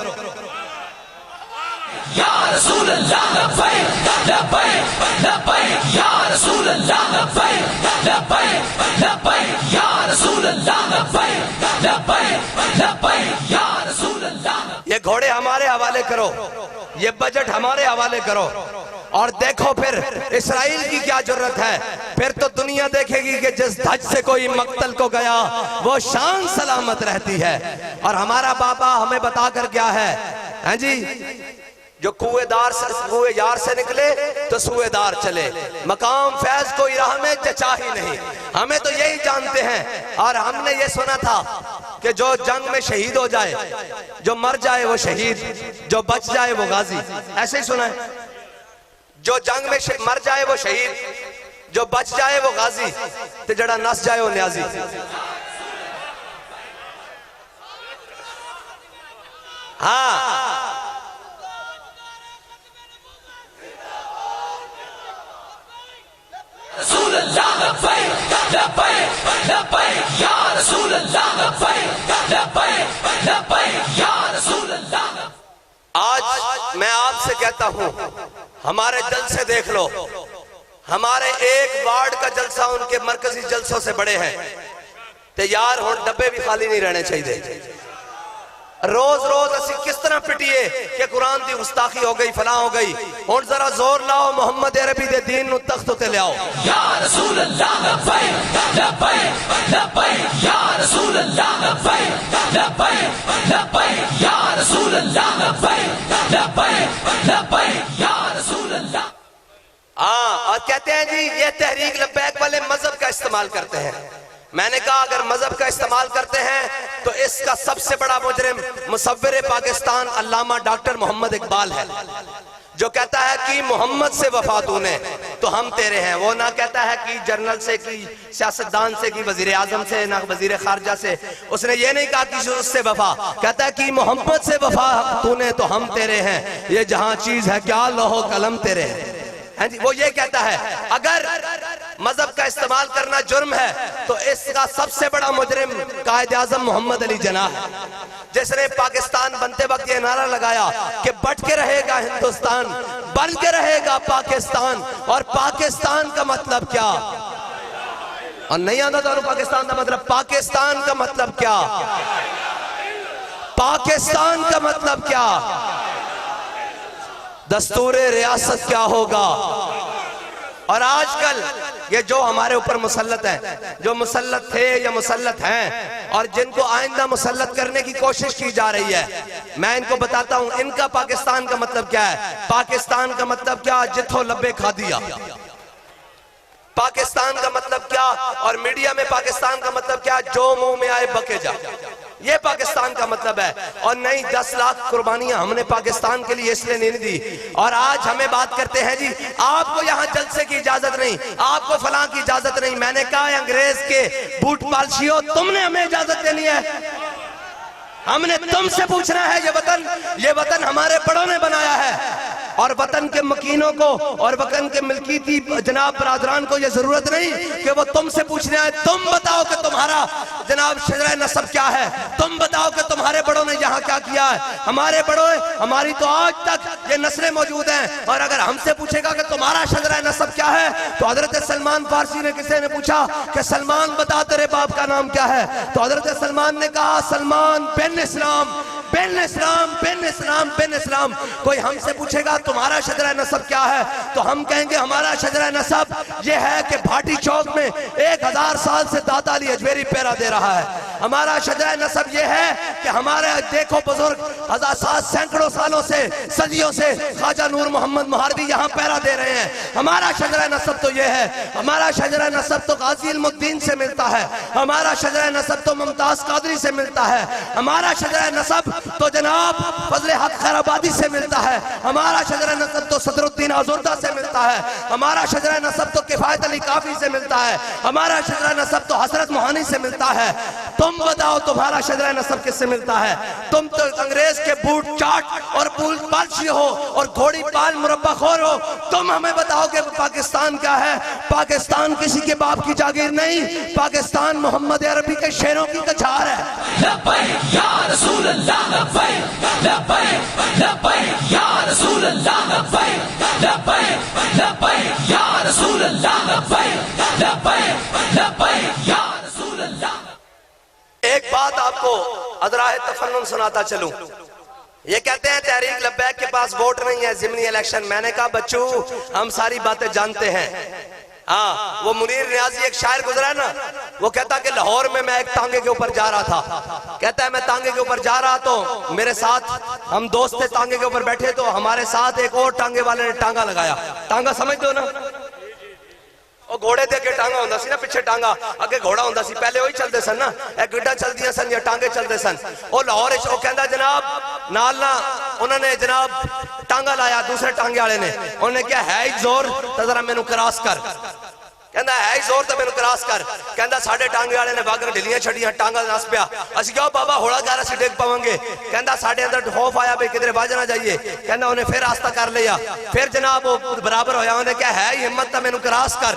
یا رسول اللہ لبیک لبیک لبیک یا رسول اللہ لبیک لبیک لبیک یا رسول اللہ لبیک لبیک لبیک یا رسول اللہ۔ یہ گھوڑے ہمارے حوالے کرو، یہ بجٹ ہمارے حوالے کرو، اور دیکھو پھر اسرائیل کی کیا جرت ہے، پھر تو دنیا دیکھے گی کہ جس دھج سے کوئی مقتل کو گیا وہ شان سلامت رہتی ہے۔ اور ہمارا بابا ہمیں بتا کر کیا ہے، ہاں جی، جو کوئے یار سے نکلے تو سوئے دار چلے، مقام فیض کوئی راہ میں چچا ہی نہیں، ہمیں تو یہی جانتے ہیں۔ اور ہم نے یہ سنا تھا کہ جو جنگ میں شہید ہو جائے، جو مر جائے وہ شہید، جو بچ جائے وہ غازی، ایسے ہی سنا ہے، جو جنگ میں مر جائے وہ شہید، جو بچ جائے وہ غازی، تے جڑا نس جائے وہ نیازی۔ ہاں رسول اللہ لبیک لبیک لبیک یا رسول اللہ لبیک لبیک لبیک یا رسول اللہ۔ آج میں آپ سے کہتا ہوں ہمارے جلسے دیکھ لو، ہمارے ایک وارڈ کا جلسہ ان کے مرکزی جلسوں سے بڑے ہیں، تیار ہون ڈبے بھی خالی نہیں رہنے چاہیے۔ روز روز اسی کس طرح پٹیے کہ قرآن دی گستاخی ہو گئی، فلاں ہو گئی، اور ذرا زور لاؤ محمد عربی دے دین نو تخت تے لے آؤ۔ یا رسول اللہ لبیک لبیک لبیک یا رسول اللہ لبیک لبیک لبیک یا رسول اللہ لبیک لبیک لبیک یا رسول اللہ۔ اور کہتے ہیں جی یہ تحریک لبیک والے مذہب کا استعمال کرتے ہیں۔ میں نے کہا اگر مذہب کا استعمال کرتے ہیں تو اس کا سب سے بڑا مجرم مصور پاکستان علامہ ڈاکٹر محمد اقبال ہے، جو کہتا ہے کہ محمد سے وفا تو نے تو ہم تیرے ہیں۔ وہ نہ کہتا ہے کہ جنرل سے، کی سیاستدان سے، کی وزیر اعظم سے، نہ وزیر خارجہ سے، اس نے یہ نہیں کہا کہ اس سے وفا، کہتا ہے کہ محمد سے وفا تو نے تو ہم تیرے ہیں، یہ جہاں چیز ہے کیا لوح و قلم تیرے ہیں۔ وہ یہ کہتا ہے اگر مذہب کا استعمال کرنا جرم ہے تو اس کا سب سے بڑا مجرم قائد اعظم محمد علی جناح ہے، جس نے پاکستان بنتے وقت یہ نعرہ لگایا کہ بٹ کے رہے گا ہندوستان، بن کے رہے گا پاکستان۔ اور پاکستان کا مطلب کیا؟ اور نہیں آتا تو پاکستان کا مطلب، پاکستان کا مطلب کیا؟ پاکستان کا مطلب کیا؟ دستور ریاست کیا ہوگا؟ اور آج کل یہ جو ہمارے اوپر مسلط ہیں، جو مسلط تھے یا مسلط ہیں، اور جن کو آئندہ مسلط کرنے کی کوشش کی جا رہی ہے، میں ان کو بتاتا ہوں ان کا پاکستان کا مطلب کیا ہے۔ پاکستان کا مطلب کیا؟ جتھو لبے کھا دیا، پاکستان کا مطلب کیا اور میڈیا میں پاکستان کا مطلب کیا؟ جو منہ میں آئے بکے جا، یہ پاکستان کا مطلب ہے۔ اور نہیں 10 لاکھ قربانیاں ہم نے پاکستان کے لیے اس لیے نہیں دی، اور آج ہمیں بات کرتے ہیں جی آپ کو یہاں جلسے کی اجازت نہیں، آپ کو فلاں کی اجازت نہیں۔ میں نے کہا ہے انگریز کے بوٹ پالشیوں، تم نے ہمیں اجازت دینی ہے؟ ہم نے تم سے پوچھنا ہے؟ یہ وطن ہمارے بڑوں نے بنایا ہے، اور وطن کے مکینوں کو اور وطن کے ملکیتی جناب برادران کو یہ ضرورت نہیں کہ وہ تم سے پوچھنے آئے تم بتاؤ کہ تمہارا جناب شجرہ نسب کیا ہے، تم بتاؤ کہ تمہارے بڑوں نے یہاں کیا کیا ہے۔ ہمارے بڑوں، ہماری تو آج تک یہ نسلیں موجود ہیں، اور اگر ہم سے پوچھے گا کہ تمہارا شجرہ نسب کیا ہے تو حضرت سلمان فارسی نے کسی نے پوچھا کہ سلمان بتا تیرے باپ کا نام کیا ہے، تو حضرت سلمان نے کہا سلمان بن اسلام، بن اسلام، بن اسلام، بن اسلام۔ کوئی ہم سے پوچھے گا تمہارا شجرہ نسب کیا ہے تو ہم کہیں گے ہمارا شجرہ نسب یہ ہے کہ بھاٹی چوک میں 1000 سال سے داتا علی اجمیری پیرا دے رہا ہے۔ ہمارا شجرہ نسب یہ ہے کہ ہمارے دیکھو بزرگ 1000 سینکڑوں سالوں سے صدیوں سے خواجہ نور محمد مہاروی یہاں پیرا دے رہے ہیں۔ ہمارا شجرہ نسب تو یہ ہے، ہمارا شجرہ نسب تو غازی علم الدین سے ملتا ہے، ہمارا شجرہ نسب تو ممتاز قادری سے ملتا ہے، ہمارا شجرہ نسب تو جناب فضل حق خیر آبادی سے ملتا ہے، ہمارا شجرہ نسب تو صدر الدین آزردہ سے ملتا ہے، ہمارا شجرہ نسب تو کفایت علی کافی سے ملتا ہے، ہمارا شجرہ نسب تو حضرت موہانی سے ملتا ہے۔ تم بتاؤ تمہارا شجرہ نسب کس سے ملتا ہے؟ تم تو انگریز کے بوٹ چاٹ اور بول پالشی ہو اور گھوڑی پال مربع خور ہو۔ تم ہمیں بتاؤ کہ پاکستان کیا ہے؟ پاکستان کسی کے باپ کی جاگیر نہیں، پاکستان محمد عربی کے شیروں کی کچھار ہے۔ لبیک یا رسول اللہ، لبیک لبیک لبیک یا رسول اللہ، لبیک لبیک لبیک یا رسول اللہ، لبیک لبیک لبیک یا رسول اللہ۔ ایک بات آپ کو ادراہ تفنن سناتا چلوں۔ یہ کہتے ہیں تحریک لبیک کے پاس ووٹ نہیں ہے ضمنی الیکشن۔ میں نے کہا بچو ہم ساری باتیں جانتے ہیں۔ وہ منیر نیازی ایک شاعر گزرا ہے نا، وہ کہتا کہ لاہور میں ایک ٹانگے کے اوپر جا رہا تھا، کہتا ہے میں ٹانگے کے اوپر جا رہا تو میرے ساتھ ہم دوست تھے، ٹانگے کے اوپر بیٹھے تو ہمارے ساتھ ایک اور ٹانگے والے نے ٹانگا لگایا۔ ٹانگا سمجھ دو نا، وہ گھوڑے دے کے ٹانگا ہوندہ سی نا، پچھے ٹانگا اگے گھوڑا ہوندہ سی، پہلے وہی چل دے سن نا، ایک گڈا چل دیا سن یا ٹانگے چل دے سن۔ وہ لاہور وہ کہندہ جناب نالنا انہوں نے جناب ٹانگا لایا، دوسرے ٹانگے والے نے، انہوں نے کیا ہے زور تو ذرا میں نو کراس کر، کہندہ ہے زور تو میں نو کراس کر، کہندہ ساڑھے ٹانگے والے نے باگر ڈھلیاں چھڑیاں، ٹانگا ناس پیا، اسی کہو بابا ہوڑا گارہ سے ڈیک پاؤنگے، کہندہ ساڑھے اندر خوف آیا بے کدھر باجنا جائیے، کہندہ انہیں پھر راستہ کر لیا، پھر جناب وہ برابر ہویا، انہیں کہا ہے ہمت تا میں نو کراس کر،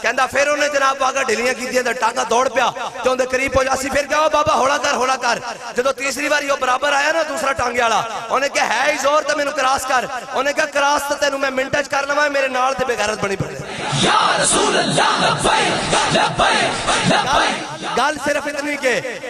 کہندہ پھر انہیں جناب باگر ڈھلیاں کی دیا، ٹانگا دوڑ پیا تو انہیں قریب ہو جاسی، پھر کہو بابا ہوڑا کر، جدو تیسری بار یہ برابر آیا نا دوسرا ٹانگے والا، انہیں کہا ہے زور تا میں نو کراس کر، انہیں کہا کراس تا تینوں میں منٹج کر لواں، میرے نال تے بے غیرت بنی پڑے۔ یا رسول اللہ، لبیک لبیک لبیک۔ گل صرف اتنی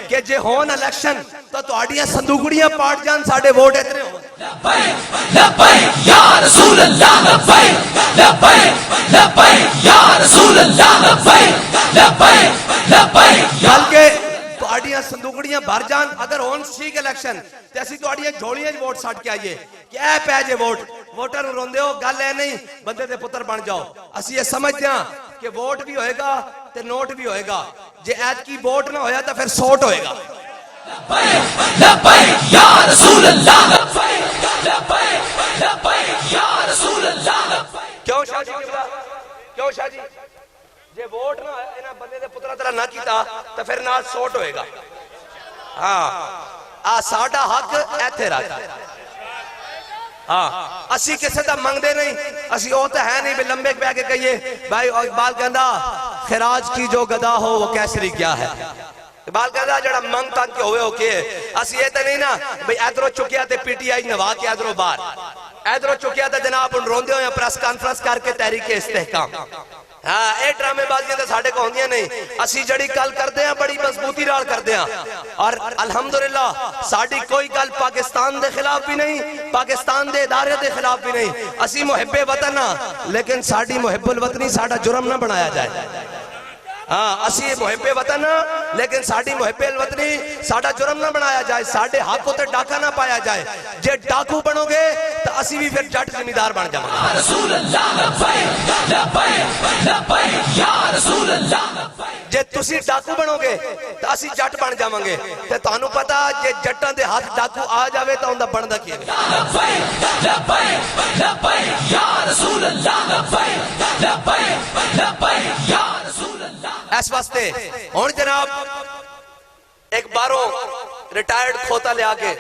کہ جے ہون الیکشن تو آڑیاں صندوقڑیاں پاٹ جان ساڑھے ووٹ اتنے ہون۔ لبیک لبیک یا رسول اللہ، لبیک لبیک لبیک یا رسول اللہ، لبیک لبیک لبیک۔ بلکہ تو آڑیاں صندوقڑیاں بھر جان اگر ہون سیک الیکشن تے اسی تو آڑیاں جھوڑیاں ووٹ ساٹ کے آئیے کہ اے پہ جے ووٹ، ووٹر روندے ہو گل ہے نہیں بندے دے پتر بن جاؤ۔ اسی یہ سمجھتے ہیں کہ ووٹ بھی ہوئے گا تے نوٹ بھی ہوئے گا، جے ایت کی ووٹ نہ ہویا تو پھر سوٹ ہوئے گا۔ لبیک لبیک یا رسول اللہ، لبیک لبیک لبیک یا رسول اللہ، لبیک۔ کیوں شاہ جی کیوں شاہ جی جے ووٹ نہ انہاں بندے دے پترہ طرح نہ کیتا تو پھر نال سوٹ ہوئے گا۔ ساڑھا حق ایتھے رکھ، اسی کسے دا منگ دے نہیں، اسی ہوتا ہے نہیں بھی لمبے بے کے کہیے بھائی اقبال کہندہ خراج کی جو گدا ہو وہ کیسری کیا ہے، اقبال کہندہ جڑا منگ تک کے ہوئے ہو کے اسی یہ تے نہیں نا بھئی ایدرو چکیا تے پی ٹی آئی نوا کے ایدرو بار، ایدرو چکیا تے جناب ان روندے ہو یا پریس کانفرنس کر کے تحریک استحکام۔ اے ڈرامے بازیاں تے ساڑھے کو ہوندیاں نہیں، اسی جڑی کل کر دے ہیں بڑی مضبوطی رال کر دے ہیں، اور الحمدللہ ساڑھی کوئی کل پاکستان دے خلاف بھی نہیں، پاکستان دے ادارے دے خلاف بھی نہیں، اسی محب وطن ہاں لیکن ساڑھی محب الوطنی ساڑھا جرم نہ بنایا جائے۔ ہاں اسی محب وطن لیکن ساڑی محب الوطنی ساڑا جرم نہ بنایا جائے، ساڑے حق ہوتے ڈاکہ نہ پایا جائے. جے ڈاکو بنو گے تو اسی بھی پھر جٹ زمیندار بن جائیں. یا رسول اللہ لبیک لبیک لبیک یا رسول اللہ لبیک. جے تسی ڈاکو بنو گے تو اسی جٹ بن جاؤں گے. تے تانوں پتا جے جٹاں دے ہاتھ ڈاکو آ جاوے تو اوندا بندا کی ہے. لبیک لبیک لبیک یا رسول اللہ لبیک لبیک لبیک یا رسول اللہ. اس واسطے ہن جناب ایک باروں ریٹائرڈ کھوتا لے آکے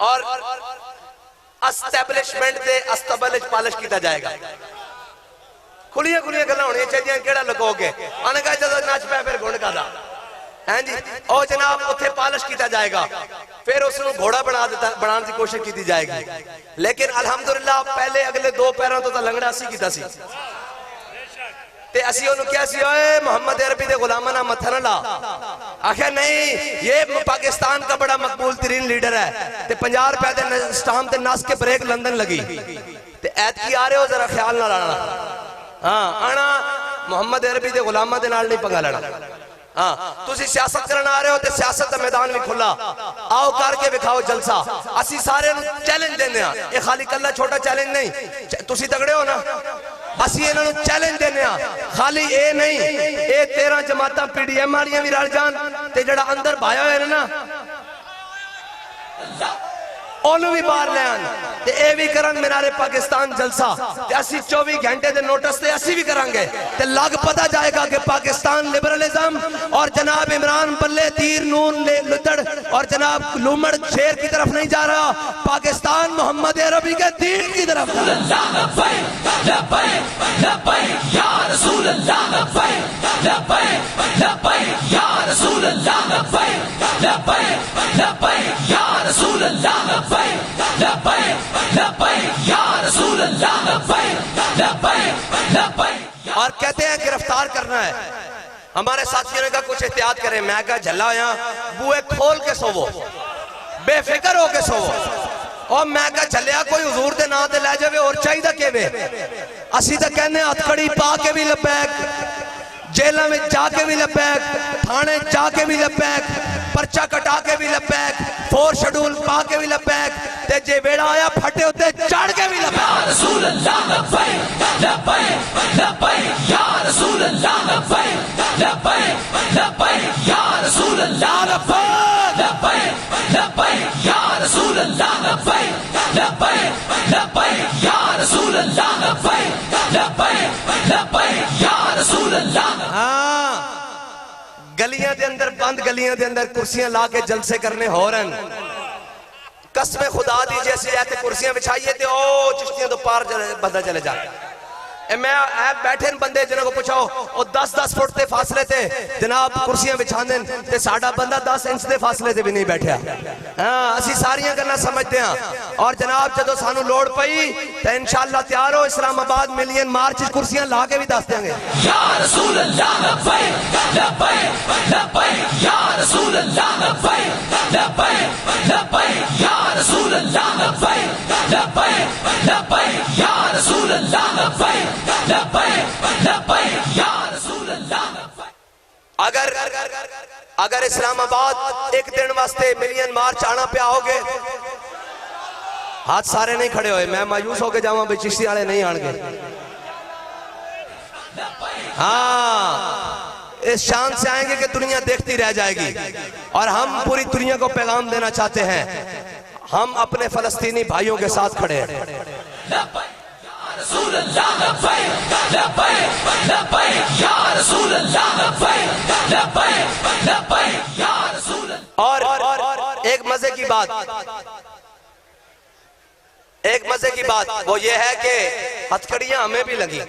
اور اسٹیبلشمنٹ دے اسٹیبلش پالش کیتا جائے گا. کھلیاں گلاں ہونی چاہیے کیڑا لگو گے انہاں کہا جدوں نچ پے پھر گھڑ کا دا ہیں جی او جناب اوتھے پالش کیتا جائے گا. پھر اس نو گھوڑا بنان دی کوشش کیتی جائے گی. لیکن الحمدللہ پہلے اگلے دو پیروں تو لنگڑا سی کیتا سی تے اسی انہوں کیا سی ہوئے محمد عربی دے غلامانہ متھا نہ لا. آخر نہیں یہ پاکستان کا بڑا مقبول ترین لیڈر ہے تے 50 روپے دے سٹام تے ناس کے بریک لندن لگی تے ایت کی آ رہے ہو ذرا خیال نہ لانا. ہاں آنا محمد عربی دے غلامہ دے نال نہیں پنگا لڑا. ہاں تسی سیاست کرنا آ رہے ہو تے سیاست دا میدان بھی کھلا آؤ کر کے بکھاؤ جلسہ. اسی سارے چیلنج دینے ہیں یہ خالی کلہ چھوٹا چیلنج نہیں. تسی تگڑے ہو نا اسی انہوں نے چیلنج دینے ہیں خالی اے نہیں اے 13 جماعتاں پی ڈی ایم آڑیاں بھی رل جان تے جڑا اندر بھایا ہوئے نا انہوں بھی باہر لے آن تے اے بھی کرن منارے پاکستان جلسہ تے اسی 24 گھنٹے دے نوٹس تے اسی بھی کرانگے تے لگ پتا جائے گا کہ پاکستان لیبرلزم اور جناب عمران بلے تیر نون لدڑ اور جناب لومڑ شیر کی طرف نہیں جا رہا. پاکستان محمد عربی کے دین کی طرف جا رہا. لبیک لبیک یا رسول اللہ لبیک لبیک لبیک یا رسول اللہ لبیک لبیک لبیک یا رسول اللہ لبیک لبیک لبیک یا رسول اللہ لبیک لبیک لبیک. اور کہتے ہیں گرفتار کرنا ہے. ہمارے ساتھیوں نے کہا کچھ احتیاط کریں. میں کہا جھلا ہویا بوئے کھول کے سوو بے فکر ہو کے سوو. اور میں کہا چلیا کوئی حضور دے نا دے لے جاوے اور چاہی دا کے بے اسی دا کہنے ہتھکڑی پا کے بھی لبیک جیلہ میں جا کے بھی لبیک تھانے جا کے بھی لبیک پرچہ کٹا کے بھی لبیک 4 شیڈول پا کے بھی لبیک تے جے بیڑا آیا پھٹے ہوتے چڑھ کے بھی لبیک. یا رسول اللہ لبیک لبیک لبیک یا رسول اللہ لبیک لبیک لبیک یا رسول اللہ لبیک لبیک لبیک یا رسول اللہ لبیک لبیک لبیک یا رسول اللہ لبیک لبیک لبیک یا رسول اللہ. ہاں گلیاں دے اندر بند گلیاں دے اندر کرسیاں لا کے جلسے کرنے ہو رہن. قسم خدا دی جیسے آتے کرسیاں بچھائیے تے او چشتیاں تو پار بندہ چلے جا. میں بیٹھے بندے جنہوں کو پوچھاؤ وہ 10-10 فٹ تے فاصلے تے جناب کرسیاں بچھاندیں تے ساڑھا بندہ 10 انچ تے فاصلے تے بھی نہیں بیٹھیا. ہاں اسی ساریاں کرنا سمجھتے ہیں. اور جناب جدو سانو لوڑ پئی تو انشاءاللہ تیار ہو اسلام آباد ملین مارچ کرسیاں لا کے بھی دس دیں گے. یا رسول اللہ لبیک لبیک لبیک یا رسول اللہ لبیک لبیک لبیک یا رسول اللہ لبیک لبیک لبیک یا رسول اللہ لبیک لبیک لبیک یا رسول اللہ لبیک. اگر اسلام آباد ایک دن واسطے ملین مارچ آنا پہ آؤ گے ہاتھ سارے نہیں کھڑے ہوئے. میں مایوس ہو کے جاؤں بھی چشتی والے نہیں آن گے. ہاں اس شان سے آئیں گے کہ دنیا دیکھتی رہ جائے گی. اور ہم پوری دنیا کو پیغام دینا چاہتے ہیں ہم اپنے فلسطینی بھائیوں کے ساتھ کھڑے ہیں. رسول اللہ لبیک لبیک لبیک یا رسول اللہ لبیک لبیک لبیک یا رسول اللہ. اور ایک مزے کی بات وہ یہ ہے کہ ہتھکڑیاں ہمیں بھی لگی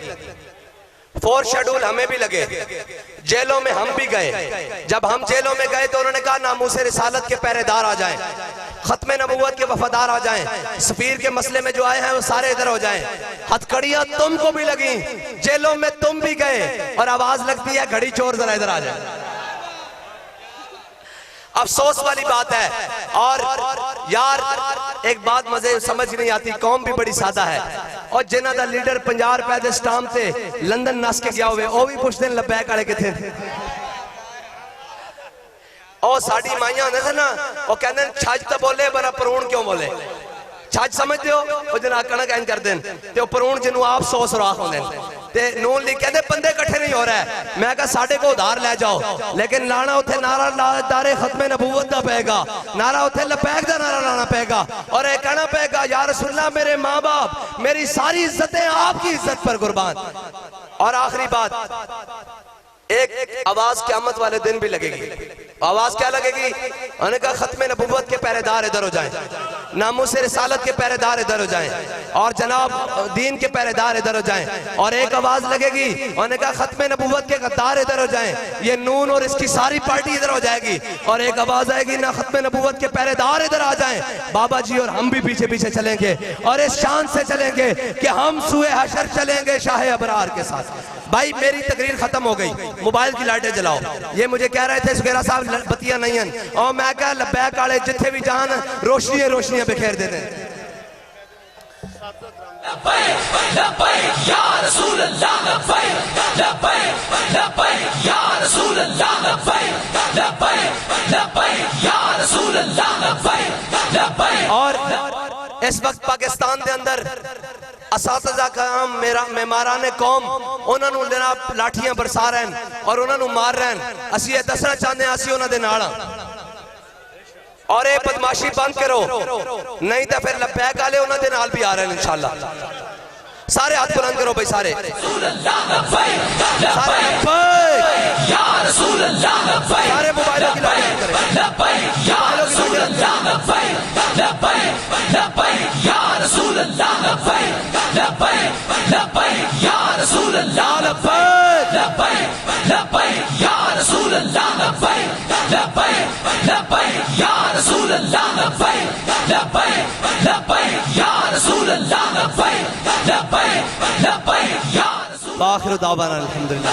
4 شیڈول ہمیں بھی لگے جیلوں میں ہم بھی گئے. جب ہم جیلوں میں گئے تو انہوں نے کہا ناموس رسالت کے پہرے دار آ جائیں ختم نبوت کے وفادار آ جائیں سفیر کے مسئلے میں جو آئے ہیں وہ سارے ادھر ہو جائیں. ہتھکڑیاں تم کو بھی لگیں جیلوں میں تم بھی گئے اور آواز لگتی ہے گھڑی چور ذرا ادھر آ جائیں. افسوس والی بات ہے. اور یار ایک بات مزے سمجھ نہیں آتی, قوم بھی بڑی سادہ ہے, اور جنہ دا لیڈر 50 روپے دے سٹامپ تے لندن نس کے گیا ہوئے وہ بھی پوچھتے ہیں لبیک والے کتنے. اور ساڑی مائیاں ہونے سے نا وہ کہتے ہیں چھاج تا بولے برا پرون کیوں بولے. چھاج سمجھ دیو وہ جنہ کنک این کر دیں تے وہ پرون جنہوں آپ 100 سراخ ہوں دیں تے نون لی کہتے بندے کٹھے نہیں ہو رہا ہے. میں کہا ساڑھے کو ادھار لے جاؤ, لیکن لانا اتھے نعرہ دارے ختم نبوت دا پہے گا, نعرہ اتھے لبیک دا نعرہ لانا پہے گا, اور ایک کہنا پہے گا یا رسول اللہ میرے ماں باپ میری ساری عزتیں آپ کی عزت پر قربان. اور آخری بات, ایک آواز قیامت والے دن بھی لگے گی. آواز کیا لگے گی؟ انہوں نے کہا ختم نبوت کے پہرے دار ادھر ہو جائیں, ناموس رسالت کے پہرے دار ادھر ہو جائیں, اور جناب دین کے پہرے دار ادھر ہو جائیں. اور ایک آواز لگے گی, انہوں نے کہا ختم نبوت کے غدار ادھر ہو جائیں, یہ نون اور اس کی ساری پارٹی ادھر ہو جائے گی. اور ایک آواز آئے گی, نہ ختم نبوت کے پہرے دار ادھر آ جائیں, بابا جی اور ہم بھی پیچھے پیچھے چلیں گے, اور اس شان سے چلیں گے کہ ہم سوئے حشر چلیں گے شاہ ابرار کے ساتھ. بھائی میری تقریر ختم ہو گئی, موبائل کی لائٹیں جلاؤ. یہ مجھے کہہ رہے تھے سگیرہ صاحب بتیاں نہیں ہیں, اور میں کہا لبیک آڑے جتھے بھی جان روشنیاں روشنیاں بکھیر دے دیں. لبیک لبیک یا رسول اللہ, لبیک لبیک لبیک یا رسول اللہ, لبیک لبیک لبیک یا رسول اللہ, لبیک لبیک. اور اس وقت پاکستان دے اندر اساتذہ کرام معماران قوم انہوں نے جناب لاٹھیاں برسا رہے ہیں اور انہوں نے مار رہے ہیں. اسی یہ دسنا چاہتے ہیں اسی انہوں نے ناڑا, اور اے بدماشی بند کرو, نہیں تو پھر لبیک آلے انہوں نے نال بھی آ رہے ہیں انشاءاللہ. سارے ہاتھ بلند کرو بھائی, سارے یا رسول اللہ, لبیک سارے موبائلوں کی لائٹیں کریں, لبیک یا رسول اللہ, لبیک لبیک لبیک یا رسول اللہ, لبیک لبیک لبیک یا رسول اللہ, لبیک لبیک لبیک یا رسول اللہ, لبیک لبیک لبیک یا رسول اللہ, لبیک لبیک لبیک یا رسول اللہ, لبیک لبیک لبیک یا رسول اللہ. آخر دعوانا الحمدللہ.